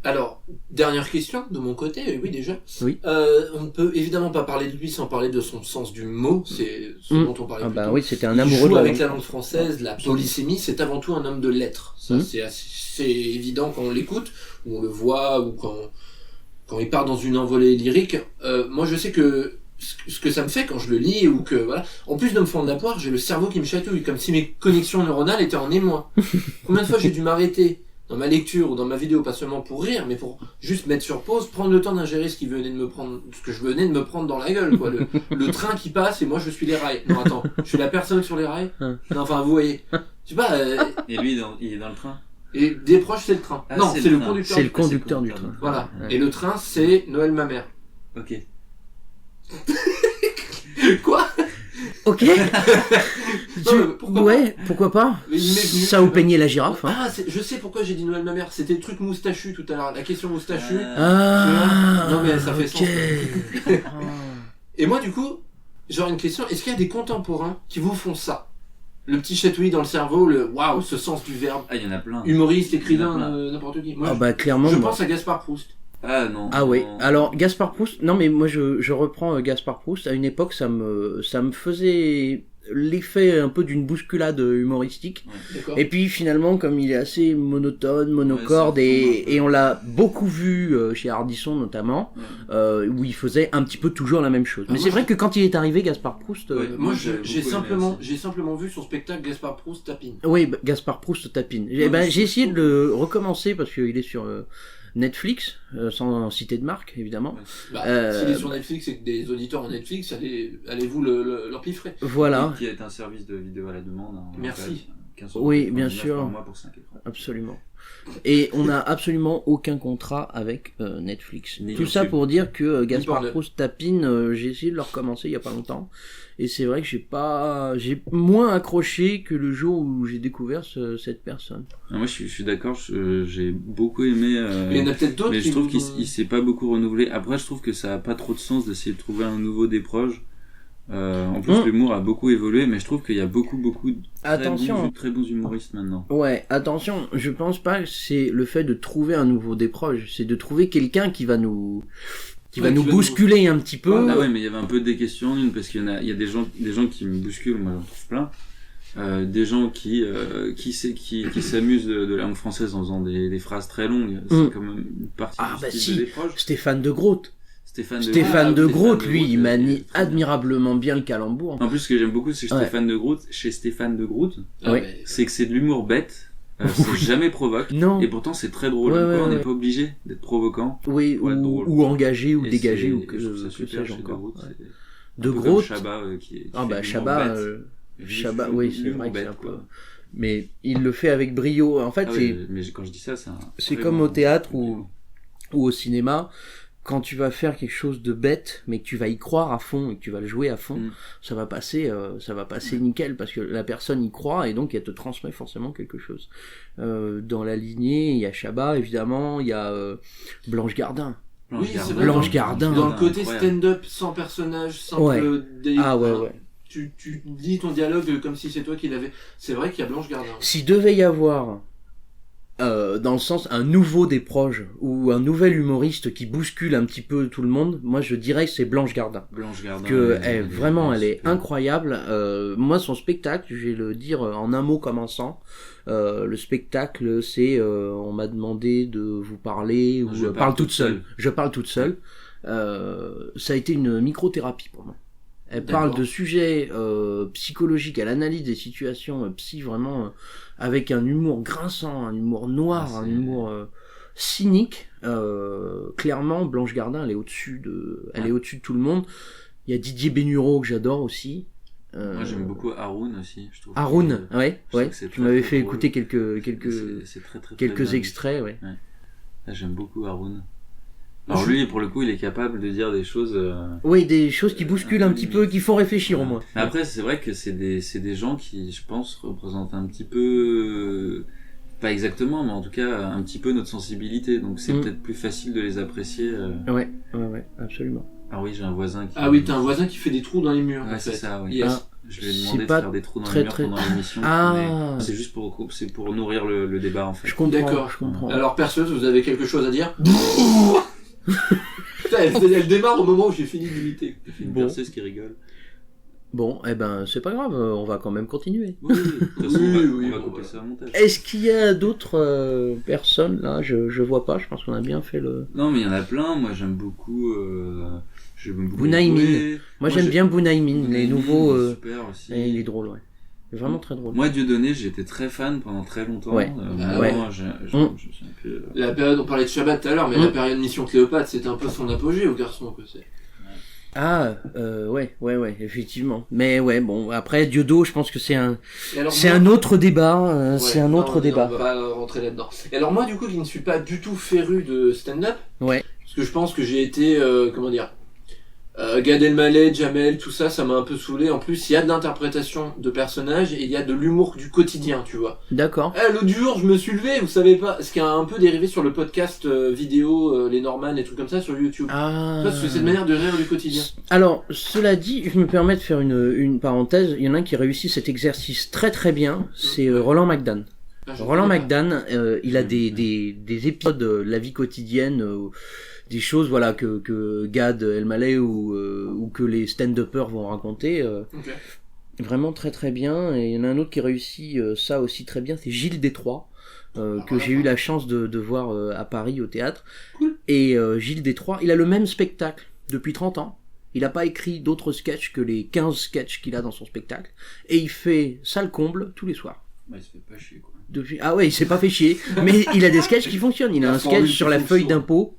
Alors, dernière question de mon côté, oui déjà. Oui. On ne peut évidemment pas parler de lui sans parler de son sens du mot, c'est ce dont on parlait Ah plus bah tôt. oui, c'était un Il amoureux joue de la avec langue. la langue française, la polysémie, c'est avant tout un homme de lettres. Ça, c'est évident quand on l'écoute, ou on le voit, ou quand il part dans une envolée lyrique. Moi, je sais que ce que ça me fait quand je le lis, ou que, voilà. En plus de me fendre la poire, j'ai le cerveau qui me chatouille, comme si mes connexions neuronales étaient en émoi. Combien de fois j'ai dû m'arrêter dans ma lecture ou dans ma vidéo, pas seulement pour rire, mais pour juste mettre sur pause, prendre le temps d'ingérer ce que je venais de me prendre dans la gueule, quoi. Le train qui passe et moi je suis les rails. Non, attends, je suis la personne sur les rails? Non, enfin, vous voyez. Je sais pas, Et lui, il est dans le train. et des proches, c'est le train. Ah, non, c'est c'est le le train. conducteur. C'est le du train. conducteur du train. Voilà. Ouais. Et le train, c'est Noël ma mère. Ok. Quoi? Ok. Non, mais pourquoi Ouais, pourquoi pas? Mais il m'est venu. Ça ou peigner la girafe, hein. Ah, je sais pourquoi j'ai dit Noël ma mère. C'était le truc moustachu tout à l'heure. La question moustachu. Ah, Non, mais ça fait ok. sens. Et moi, du coup, j'aurais une question. Est-ce qu'il y a des contemporains qui vous font ça? Le petit chatouillis dans le cerveau, le waouh, ce sens du verbe. Ah, il y en a plein. Humoriste, Il y en écrivain, a plein. n'importe qui. Moi, Ah bah clairement. je moi. pense à Gaspard Proust. Ah non. Ah oui. non. Alors Gaspard Proust. Non mais moi je reprends Gaspard Proust. À une époque ça me faisait l'effet un peu d'une bousculade humoristique. D'accord. Et puis finalement comme il est assez monotone, monocorde Ouais, ça retombe un peu. et on l'a beaucoup vu chez Ardisson notamment où il faisait un petit peu toujours la même chose. Ah, Mais moi, c'est vrai je- que quand il est arrivé Gaspard Proust. Ouais. Moi, Moi, j'avais j'ai beaucoup aimé simplement vu son spectacle Gaspard Proust tapine. Oui, Gaspard Proust tapine. Ouais, je J'ai essayé trouve- de le recommencer parce qu'il est sur Netflix, sans citer de marque évidemment. Bah, Euh, s'il est sur Netflix et que des auditeurs en Netflix, allez-vous leur piffrer. Voilà, Qui est un service de vidéo à la demande. Hein, Merci. 15 Oui, bien 99 sûr. Par mois pour 5 écrans. absolument. Et on n'a absolument aucun contrat avec Netflix. Ni Tout YouTube. ça pour dire que Gaspard Pornhub. Proust tapine, j'ai essayé de le recommencer il y a pas longtemps. Et c'est vrai que j'ai moins accroché que le jour où j'ai découvert cette personne. Ah, moi, je suis d'accord. J'ai beaucoup aimé. Mais il y en a peut-être d'autres Mais qui je trouve vous qu'il ont- il s'est pas beaucoup renouvelé. Après, je trouve que ça a pas trop de sens d'essayer de trouver un nouveau des proches. En plus, l'humour a beaucoup évolué, mais je trouve qu'il y a beaucoup de Attention. très bons humoristes maintenant. Ouais, attention, je pense pas que c'est le fait de trouver un nouveau Desproges, c'est de trouver quelqu'un qui va nous Ouais, qui va nous- bousculer un petit peu. Ah ouais, mais il y avait un peu des questions en une, parce qu'il y a des gens qui me bousculent, moi j'en trouve plein. Des gens qui s'amusent de la langue française en faisant des phrases très longues. C'est comme une partie Ah, du bah style si. de Desproges. Stéphane de Groot. Stéphane de Groot, lui, il manie très bien. admirablement bien le calembour. En plus, ce que j'aime beaucoup chez Ouais. Stéphane de Groot, Ah, Ouais. mais- c'est que c'est de l'humour bête, c'est jamais provoque, Non, et pourtant c'est très drôle. Ouais, Donc, ouais, on n'est ouais. pas obligé d'être provoquant. oui, Ouais, drôle. ou engagé, ou Et dégagé, c'est- ou et je trouve ça que super sais-je chez De encore. Groot. Ouais. C'est De un peu Groot, comme Chabat, qui ah fait bah de l'humour Chabat, bête. Lui, Chabat, il fait oui, de c'est l'humour vrai que c'est bête, un peu... quoi. Mais il le fait avec brio. En fait, Ah ouais, mais quand je dis ça, c'est très comme bon au théâtre compliment. ou au cinéma. Quand tu vas faire quelque chose de bête, mais que tu vas y croire à fond et que tu vas le jouer à fond, Mm. ça va passer nickel parce que la personne y croit et donc elle te transmet forcément quelque chose. Dans la lignée, il y a Chabat évidemment, il y a Blanche Gardin. Oui, c'est vrai. Blanche Gardin. Dans le côté incroyable. stand-up, sans personnage, sans Ouais. délire. Ah ouais Enfin, ouais. Tu dis ton dialogue comme si c'est toi qui l'avais. C'est vrai qu'il y a Blanche Gardin. S'il devait y avoir dans le sens un nouveau des proches ou un nouvel humoriste qui bouscule un petit peu tout le monde, moi je dirais que c'est Blanche Gardin. Blanche Gardin. Que elle est vraiment elle est super. incroyable. Moi son spectacle, je vais le dire en un mot commençant. Le spectacle c'est on m'a demandé de vous parler ou Je je parle toute seule. Je parle toute seule. Ça a été une microthérapie pour moi. Elle parle D'accord. de sujets psychologiques, elle analyse des situations psy vraiment avec un humour grinçant, un humour noir, Ah, un c'est- humour cynique. Clairement, Blanche Gardin, elle est au-dessus Ouais. est au-dessus de tout le monde. Il y a Didier Bénureau que j'adore aussi. Moi j'aime beaucoup Haroun aussi, je trouve. Haroun, ouais, je trouve ouais. que c'est Tu très, m'avais très fait drôle. écouter quelques C'est très, très, très quelques bien. extraits, ouais. Ah, j'aime beaucoup Haroun. Alors lui, pour le coup, il est capable de dire des choses. Oui, des choses qui bousculent un petit peu, qui font réfléchir au moins. Mais après, c'est vrai que c'est des gens qui, je pense, représentent un petit peu, pas exactement, mais en tout cas un petit peu notre sensibilité. Donc c'est Mm. peut-être plus facile de les apprécier. Ouais, absolument. Ah oui, j'ai un voisin qui. Ah oui, t'as un voisin qui fait des trous dans les murs. Ouais, en c'est fait. ça. Oui. Yes. Ah. Je lui ai C'est demandé de pas faire des trous dans très, les murs très- pendant l'émission. Ah. mais c'est juste pour nourrir le débat en fait. Je comprends, D'accord. je comprends. Alors, perceuse, vous avez quelque chose à dire Putain, elle démarre au moment où j'ai fini d'imiter. Il fait une Bon. perceuse qui rigole. Bon, eh ben, c'est pas grave, on va quand même continuer. Oui, de toute façon, Oui, on va bon, couper voilà. ça au montage. Est-ce qu'il y a d'autres personnes là je vois pas, je pense qu'on a bien fait le. Non, mais il y en a plein. Moi, j'aime beaucoup. J'aime beaucoup. Bunaimin. Goulet. Moi j'aime bien Bunaimin, les Bunaimin, nouveaux. il est super aussi. Et il est drôle, ouais. Il est vraiment très drôle. Moi, Dieudonné, j'étais très fan pendant très longtemps. Ouais. Ah Maintenant, je me suis un peu. La période, on parlait de Shabbat tout à l'heure, mais la période Mission Cléopâtre, c'était un peu son apogée au garçon, quoi. Ah, ouais, effectivement. Mais ouais, bon, après Diodo, je pense que c'est un, Et alors, c'est moi- un autre débat. Ouais, c'est un non, autre on débat. va pas rentrer là-dedans. Et alors moi, du coup, qui ne suis pas du tout féru de stand-up, Ouais. parce que je pense que j'ai été, comment dire, Gad Elmaleh, Jamel, tout ça, ça m'a un peu saoulé. En plus, il y a de l'interprétation de personnages et il y a de l'humour du quotidien, tu vois. D'accord. L'autre jour, je me suis levé, vous savez pas, ce qui a un peu dérivé sur le podcast vidéo, les Norman, les trucs comme ça sur YouTube. Ah. Parce que c'est une manière de rire du quotidien. Alors, cela dit, je me permets de faire une parenthèse. Il y en a un qui réussit cet exercice très très bien, c'est Roland McDan. Ah, je Roland connais pas. McDan, il a des épisodes de la vie quotidienne, des choses voilà que Gad Elmaleh ou que les stand-uppers vont raconter. Ok. Vraiment très très bien. Et il y en a un autre qui réussit ça aussi très bien, c'est Gilles Détroit. Que j'ai eu la chance de voir à Paris au théâtre. Cool. Et Gilles Détroit, il a le même spectacle depuis 30 ans. Il n'a pas écrit d'autres sketchs que les 15 sketchs qu'il a dans son spectacle. Et il fait ça le comble tous les soirs. Bah, il se fait pas chier, quoi. Ah ouais, il s'est pas fait chier. Mais il a des sketchs qui fonctionnent. Il a La un formule sketch qui sur la fonctionne. feuille d'impôt.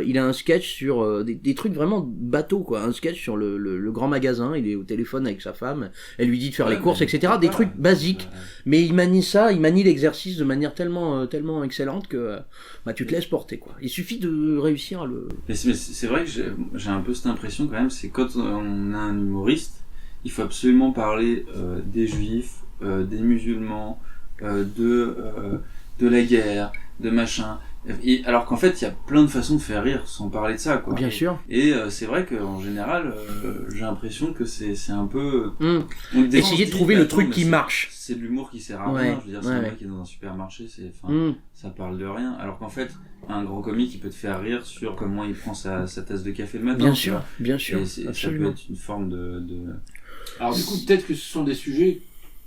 Il a un sketch sur des trucs vraiment bateaux, quoi. Un sketch sur le grand magasin. Il est au téléphone avec sa femme. Elle lui dit de faire Ouais, les courses, mais etc. pourquoi Des pas, trucs basiques. Mais il manie ça, il manie l'exercice de manière tellement excellente que bah, tu te laisses porter, quoi. Il suffit de réussir à le... Mais c'est vrai que j'ai un peu cette impression quand même, c'est quand on a un humoriste, il faut absolument parler des juifs, des musulmans, de la guerre, de machin. Et, alors qu'en fait, il y a plein de façons de faire rire sans parler de ça, quoi. Bien sûr. Et c'est vrai qu'en général, j'ai l'impression que c'est un peu... Hum. Donc, des fois, Essayer on de se trouver dit, le attends, truc mais qui marche. C'est de l'humour qui sert à Ouais, rien. Je veux dire, c'est un ouais. mec qui est dans un supermarché, enfin, Hum. ça parle de rien. Alors qu'en fait, un grand comique, il peut te faire rire sur comment il prend sa tasse de café le matin. Bien tu sûr, vois. bien Et sûr. ça peut Absolument. être une forme de... Alors du coup, peut-être que ce sont des sujets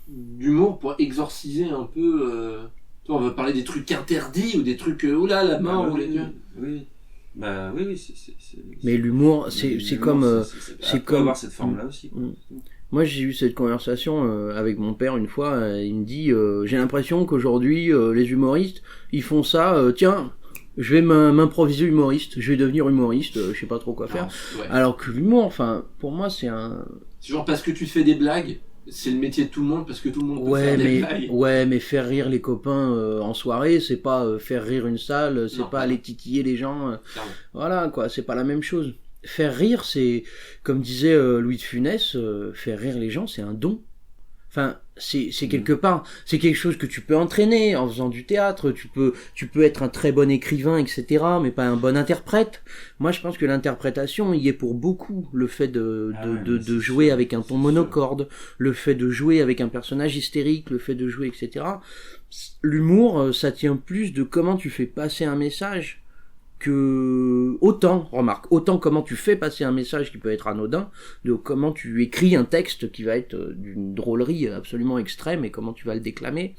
d'humour pour exorciser un peu... Toi, on va parler des trucs interdits ou des trucs... oula, la mort ou les dieux. Oui. Bah oui, Mais l'humour, c'est l'humour, comme... c'est comme avoir cette forme-là aussi, quoi. Moi, j'ai eu cette conversation avec mon père une fois. Il me dit, j'ai l'impression qu'aujourd'hui, les humoristes, ils font ça. Tiens, je vais m'improviser humoriste. Je vais devenir humoriste. Je sais pas trop quoi faire. Ouais. Alors que l'humour, enfin, pour moi, c'est un. C'est genre parce que tu fais des blagues, c'est le métier de tout le monde parce que tout le monde peut faire des blagues. Ouais, mais faire rire les copains en soirée, c'est pas faire rire une salle, c'est Non, pas aller titiller les gens. Clairement. Voilà, quoi. C'est pas la même chose. Faire rire, c'est, comme disait Louis de Funès, faire rire les gens, c'est un don. Enfin, c'est quelque part, c'est quelque chose que tu peux entraîner en faisant du théâtre, tu peux être un très bon écrivain, etc., mais pas un bon interprète. Moi, je pense que l'interprétation y est pour beaucoup. Le fait de jouer avec un ton monocorde, le fait de jouer avec un personnage hystérique, le fait de jouer, etc. L'humour, ça tient plus de comment tu fais passer un message que autant comment tu fais passer un message qui peut être anodin, de comment tu écris un texte qui va être d'une drôlerie absolument extrême et comment tu vas le déclamer.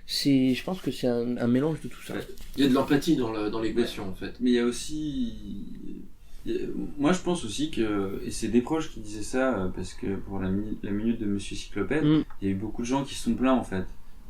Je pense que c'est un mélange de tout ça. Il y a de l'empathie dans l'équation en fait. Mais il y a aussi, moi je pense aussi que, et c'est des proches qui disaient ça, parce que pour la minute de Monsieur Cyclopède, il y a eu beaucoup de gens qui se sont plaints en fait.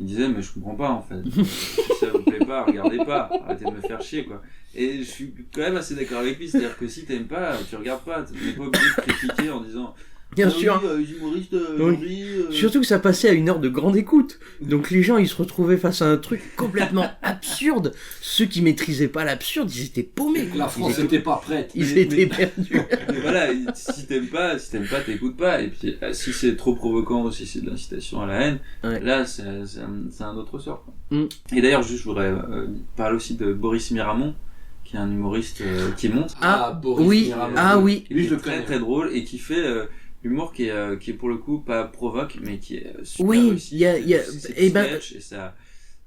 Ils disaient mais je comprends pas en fait. Si ça vous plaît pas, regardez pas, arrêtez de me faire chier quoi. Et je suis quand même assez d'accord avec lui, c'est-à-dire que si t'aimes pas, tu regardes pas, tu n'es pas obligé de critiquer en disant bien sûr. Oui, les humoristes aujourd'hui. Surtout que ça passait à une heure de grande écoute. Donc les gens, ils se retrouvaient face à un truc complètement absurde. Ceux qui maîtrisaient pas l'absurde, ils étaient paumés. La France n'était pas prête. Ils étaient perdus. Mais voilà, si t'aimes pas, t'écoutes pas. Et puis si c'est trop provocant ou si c'est de l'incitation à la haine, là c'est un autre sort. Et d'ailleurs, juste je voudrais parler aussi de Boris Miramon, qui est un humoriste qui monte. Boris Miramon. Oui. Lui, je le très connais. très drôle et qui fait l'humour qui est pour le coup pas provoque, mais qui est super oui, réussi. il y a Sketch, et ça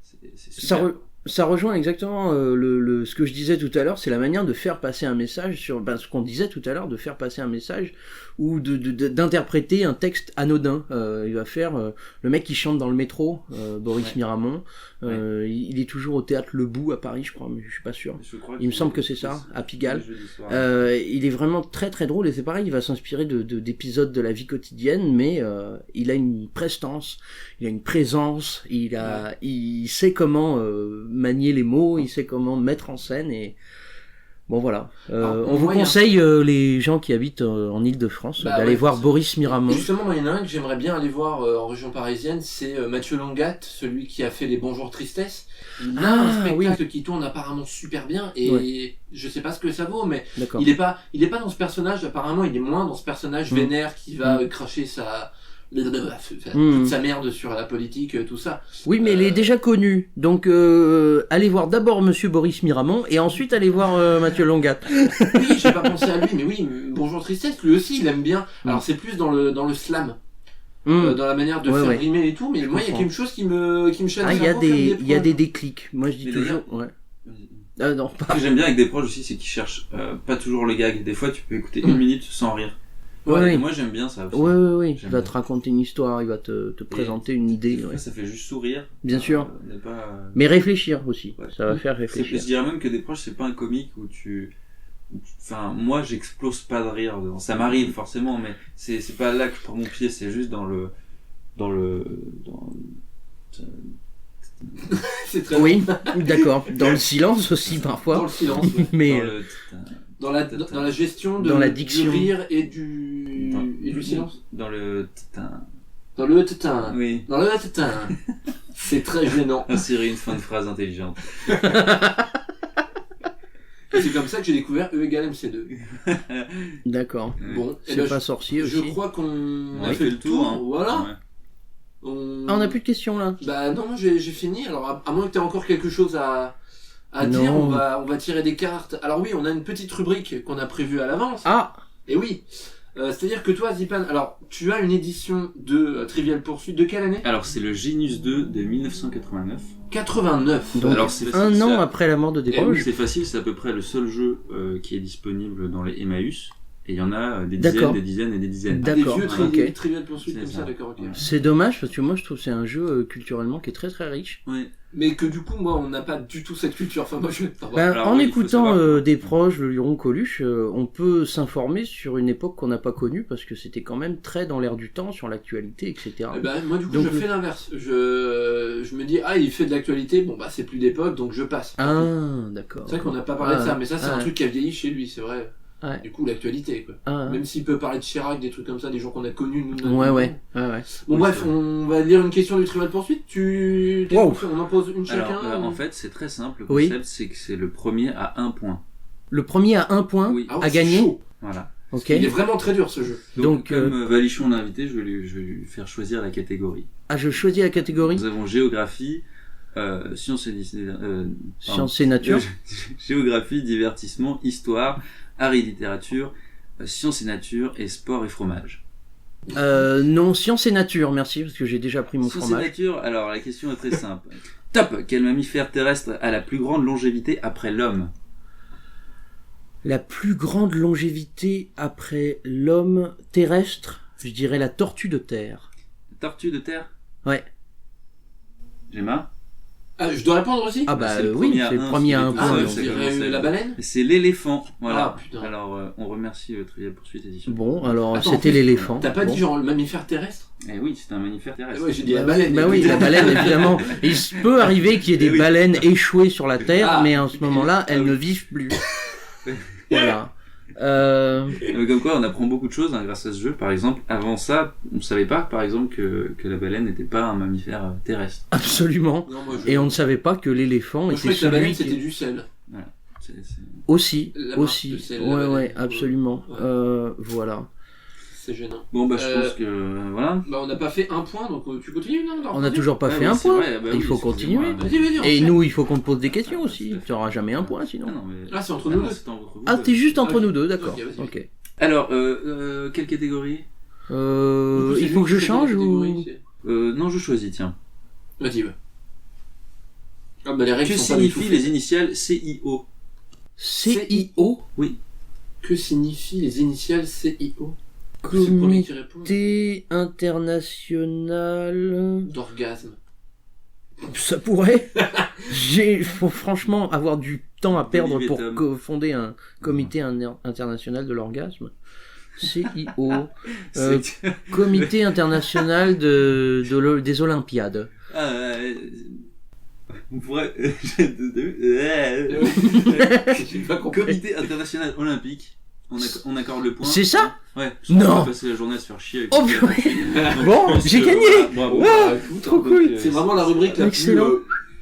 c'est super. Ça rejoint exactement ce que je disais tout à l'heure, c'est la manière de faire passer un message sur ce qu'on disait tout à l'heure, de faire passer un message ou d'interpréter un texte anodin. Il va faire le mec qui chante dans le métro, Boris Miramon. Il est toujours au théâtre Le Bout à Paris, je crois, mais je suis pas sûr. Il me semble que c'est ça, à Pigalle. Il est vraiment très très drôle et c'est pareil, il va s'inspirer d'épisodes de la vie quotidienne, mais il a une prestance, il a une présence, il sait comment manier les mots, il sait comment mettre en scène et bon voilà. On vous conseille les gens qui habitent en Île-de-France d'aller voir Boris Miramon. Justement, il y en a un que j'aimerais bien aller voir en région parisienne, c'est Mathieu Longat, celui qui a fait Les Bonjours Tristesse. Il a un spectacle qui tourne apparemment super bien et je sais pas ce que ça vaut, mais il est pas dans ce personnage. Apparemment, il est moins dans ce personnage vénère qui va cracher toute sa merde sur la politique, tout ça. Oui, mais il est déjà connu. Donc, allez voir d'abord Monsieur Boris Miramon et ensuite allez voir Mathieu Longat. Oui, j'ai pas pensé à lui, mais oui, Bonjour Tristesse, lui aussi, il aime bien. Alors, c'est plus dans le slam. Dans la manière de faire rimer et tout, mais moi, il y a quelque chose qui me chaîne. Il y a des déclics. Moi, je dis toujours, non, pas. Ce que j'aime bien avec des proches aussi, c'est qu'ils cherchent pas toujours le gag. Des fois, tu peux écouter une minute sans rire. Moi j'aime bien ça aussi. Oui. Il va te raconter une histoire, il va te présenter une idée. Ça fait juste sourire. Bien sûr. Mais réfléchir aussi. Ça va faire réfléchir. Je dirais même que des proches, c'est pas un comique où enfin, moi j'explose pas de rire. Ça m'arrive forcément, mais c'est pas là que je prends mon pied, c'est juste c'est très oui, d'accord. Dans le silence aussi parfois. Dans le silence. Mais dans la gestion dans la diction. Du rire et du silence. Dans le tetin. Oui. Dans le tetin. C'est très gênant. Insérer une fin de phrase intelligente. C'est comme ça que j'ai découvert E égale MC2. D'accord. Bon, c'est pas sorcier aussi. Je crois qu'on a fait le tour. Voilà. Ouais. On a plus de questions là. Bah non, j'ai fini. Alors à moins que tu aies encore quelque chose à dire, on va tirer des cartes. Alors oui, on a une petite rubrique qu'on a prévue à l'avance. Ah. Et oui. C'est-à-dire que toi, Zipan, alors tu as une édition de Trivial Pursuit de quelle année? Alors c'est le Genius 2 de 1989. 89. Donc alors, un an après la mort de Desproges. C'est facile, c'est à peu près le seul jeu qui est disponible dans les Emmaüs. Et il y en a des D'accord. dizaines et des dizaines. D'accord, Des vieux ok. Trivial Pursuit C'est comme ça. ça, d'accord, ok. Ouais. C'est dommage parce que moi je trouve que c'est un jeu culturellement qui est très très riche. Ouais. Mais que du coup, moi, on n'a pas du tout cette culture. Enfin, moi, je... Enfin, Ben, Alors, en oui, il faut écoutant savoir. des proches, le Luron Coluche, on peut s'informer sur une époque qu'on n'a pas connue parce que c'était quand même très dans l'air du temps, sur l'actualité, etc. Eh ben, moi, du coup, Donc, je fais l'inverse. Je me dis, ah, il fait de l'actualité, bon, bah, c'est plus d'époque, donc je passe. Ah, d'accord. C'est vrai qu'on n'a pas parlé de ça, mais ça, c'est un Ah. truc qui a vieilli chez lui, c'est vrai. Ouais. Du coup, l'actualité, quoi. Ah, Même s'il peut parler de Chirac, des trucs comme ça, des gens qu'on a connus, nous. ouais. Bon, Oui, bref, c'est vrai. on va lire une question du Trivial Pursuit. Wow. On en pose une chacun. Alors, ou- en fait, c'est très simple. Le Oui. concept, c'est que c'est le premier à 1 point. Le premier à 1 point Oui. Ah ouais, à c'est gagner. chaud. Voilà. Ok. Il est vraiment très dur, ce jeu. Donc, Donc, comme Valichon l'a invité, je vais lui faire choisir la catégorie. Ah, je choisis la catégorie Nous avons géographie, sciences et Sciences et nature. géographie, divertissement, histoire, art et littérature, sciences et nature et sport et fromage. Non, sciences et nature, merci, parce que j'ai déjà pris mon Sciences et fromage. nature, alors la question est très simple. Top. Quel mammifère terrestre a la plus grande longévité après l'homme? La plus grande longévité après l'homme terrestre, je dirais la tortue de terre. Tortue de terre? Ouais. Gemma? Ah, je dois répondre aussi Ah bah c'est le oui, premier à c'est le un, premier à c'est un les Ah, point. ouais, je donc. c'est dirais comment c'est, la baleine. C'est l'éléphant. Voilà. Ah, putain. Alors, on remercie Trivial Pursuit Edition. Bon, alors Attends, en c'était plus, l'éléphant. T'as pas Bon. dit genre le mammifère terrestre? Eh oui, c'est un mammifère terrestre. Ouais, j'ai dit la Bah baleine. oui, la baleine, évidemment. Et il se peut arriver qu'il y ait des Eh oui. baleines échouées sur la Terre, Ah. mais en ce moment-là, Ah elles oui. ne vivent plus. Voilà. Mais comme quoi, on apprend beaucoup de choses grâce à ce jeu. Par exemple, avant ça, on savait pas, par exemple, que la baleine n'était pas un mammifère terrestre. Absolument. Non, moi, Et on ne savait pas que l'éléphant Moi, je était croyais que la baleine celui c'était qui... du sel. C'est- Aussi, La marque de aussi. sel, la Ouais, baleine. ouais, absolument. Ouais. Voilà. C'est gênant. Bon, bah, je pense que voilà. Bah, on n'a pas fait un point, donc tu continues, non? On n'a toujours pas Ah fait oui, un c'est point. vrai, bah Il oui, faut excusez-moi. continuer. Vas-y, Et enchaîne. nous, il faut qu'on te pose des questions Ah, aussi. tout à fait. Tu n'auras jamais un point sinon. Ah non, mais... Ah, c'est entre nous deux. c'est entre vous Ah, deux. t'es juste entre Ok. nous deux, d'accord. Ok, vas-y. Ok. Alors, quelle catégorie? Du coup, c'est Il faut que je lui qui fait change la ou... catégorie, c'est- Non, je choisis, tiens. Vas-y, ouais. Ah, bah, les règles Que sont pas du tout signifient faites. les initiales CIO? CIO, Que signifient les initiales CIO? C'est le premier qui répond. Comité international... D'orgasme. Ça pourrait. Faut franchement avoir du temps à perdre Olivier pour Tom. fonder un comité international de l'orgasme. CIO, C'est- comité international des Olympiades. Ah, on pourrait... J'ai pas compris. Comité international olympique. On accorde le point. C'est ça? Ouais. Non. On va passer la journée à se faire chier. Avec Oh ça. purée. Donc, Bon, je pense j'ai que, gagné. voilà, bravo. Bon, bah, écoute, Trop Donc, cool. c'est vraiment la rubrique la plus. Excellent.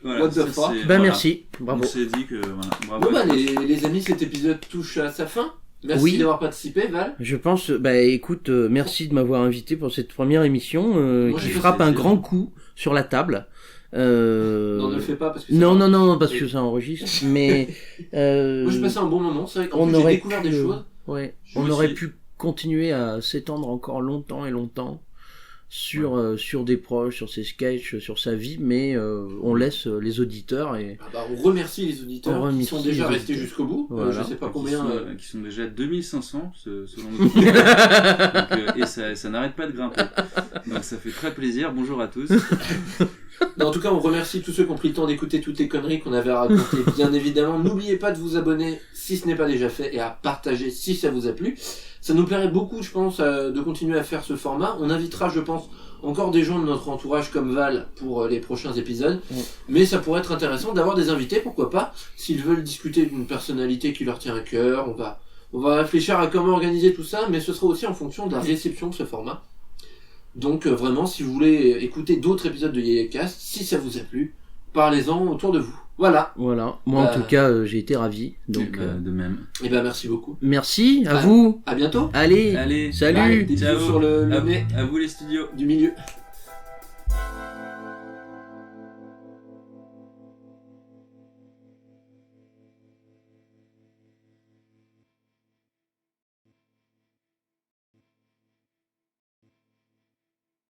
Voilà, What the ça, fuck. c'est- Ben voilà. merci, bravo. On s'est dit que voilà, bravo. Bon, bah, les amis, cet épisode touche à sa fin. Merci Oui. d'avoir participé, Val. Je pense, bah écoute, merci de m'avoir invité pour cette première émission Moi, qui j'ai frappe passé un le grand coup sur la table. Non, ne le fais pas parce que Non, ça- non, non, parce que ça enregistre, mais... Moi, j'ai passé un bon moment. C'est vrai qu'en on plus, j'ai aurait découvert des pu, choses. Ouais, Moi on aurait aussi. pu continuer à s'étendre encore longtemps et longtemps sur des proches, sur ses sketchs, sur sa vie, mais on laisse les auditeurs et... Ah bah, on remercie les auditeurs On qui remercie sont déjà les restés auditeurs. jusqu'au bout. Voilà. Je sais pas combien. Qui sont déjà 2500 selon nos Donc, et ça n'arrête pas de grimper. Donc ça fait très plaisir. Bonjour à tous. Non, en tout cas, on remercie tous ceux qui ont pris le temps d'écouter toutes les conneries qu'on avait racontées, bien évidemment. N'oubliez pas de vous abonner si ce n'est pas déjà fait et à partager si ça vous a plu. Ça nous plairait beaucoup, je pense, de continuer à faire ce format. On invitera, je pense, encore des gens de notre entourage comme Val pour les prochains épisodes. Ouais. Mais ça pourrait être intéressant d'avoir des invités, pourquoi pas, s'ils veulent discuter d'une personnalité qui leur tient à cœur. On va réfléchir à comment organiser tout ça, mais ce sera aussi en fonction de la réception de ce format. Donc vraiment, si vous voulez écouter d'autres épisodes de YayaCast, si ça vous a plu, parlez-en autour de vous. Voilà. Voilà, moi en tout cas j'ai été ravi, donc De même. Et ben merci beaucoup. merci à Ah. vous. À bientôt. Allez, Allez, salut. Allez, des bisous ciao. sur le nez À vous les studios. du milieu.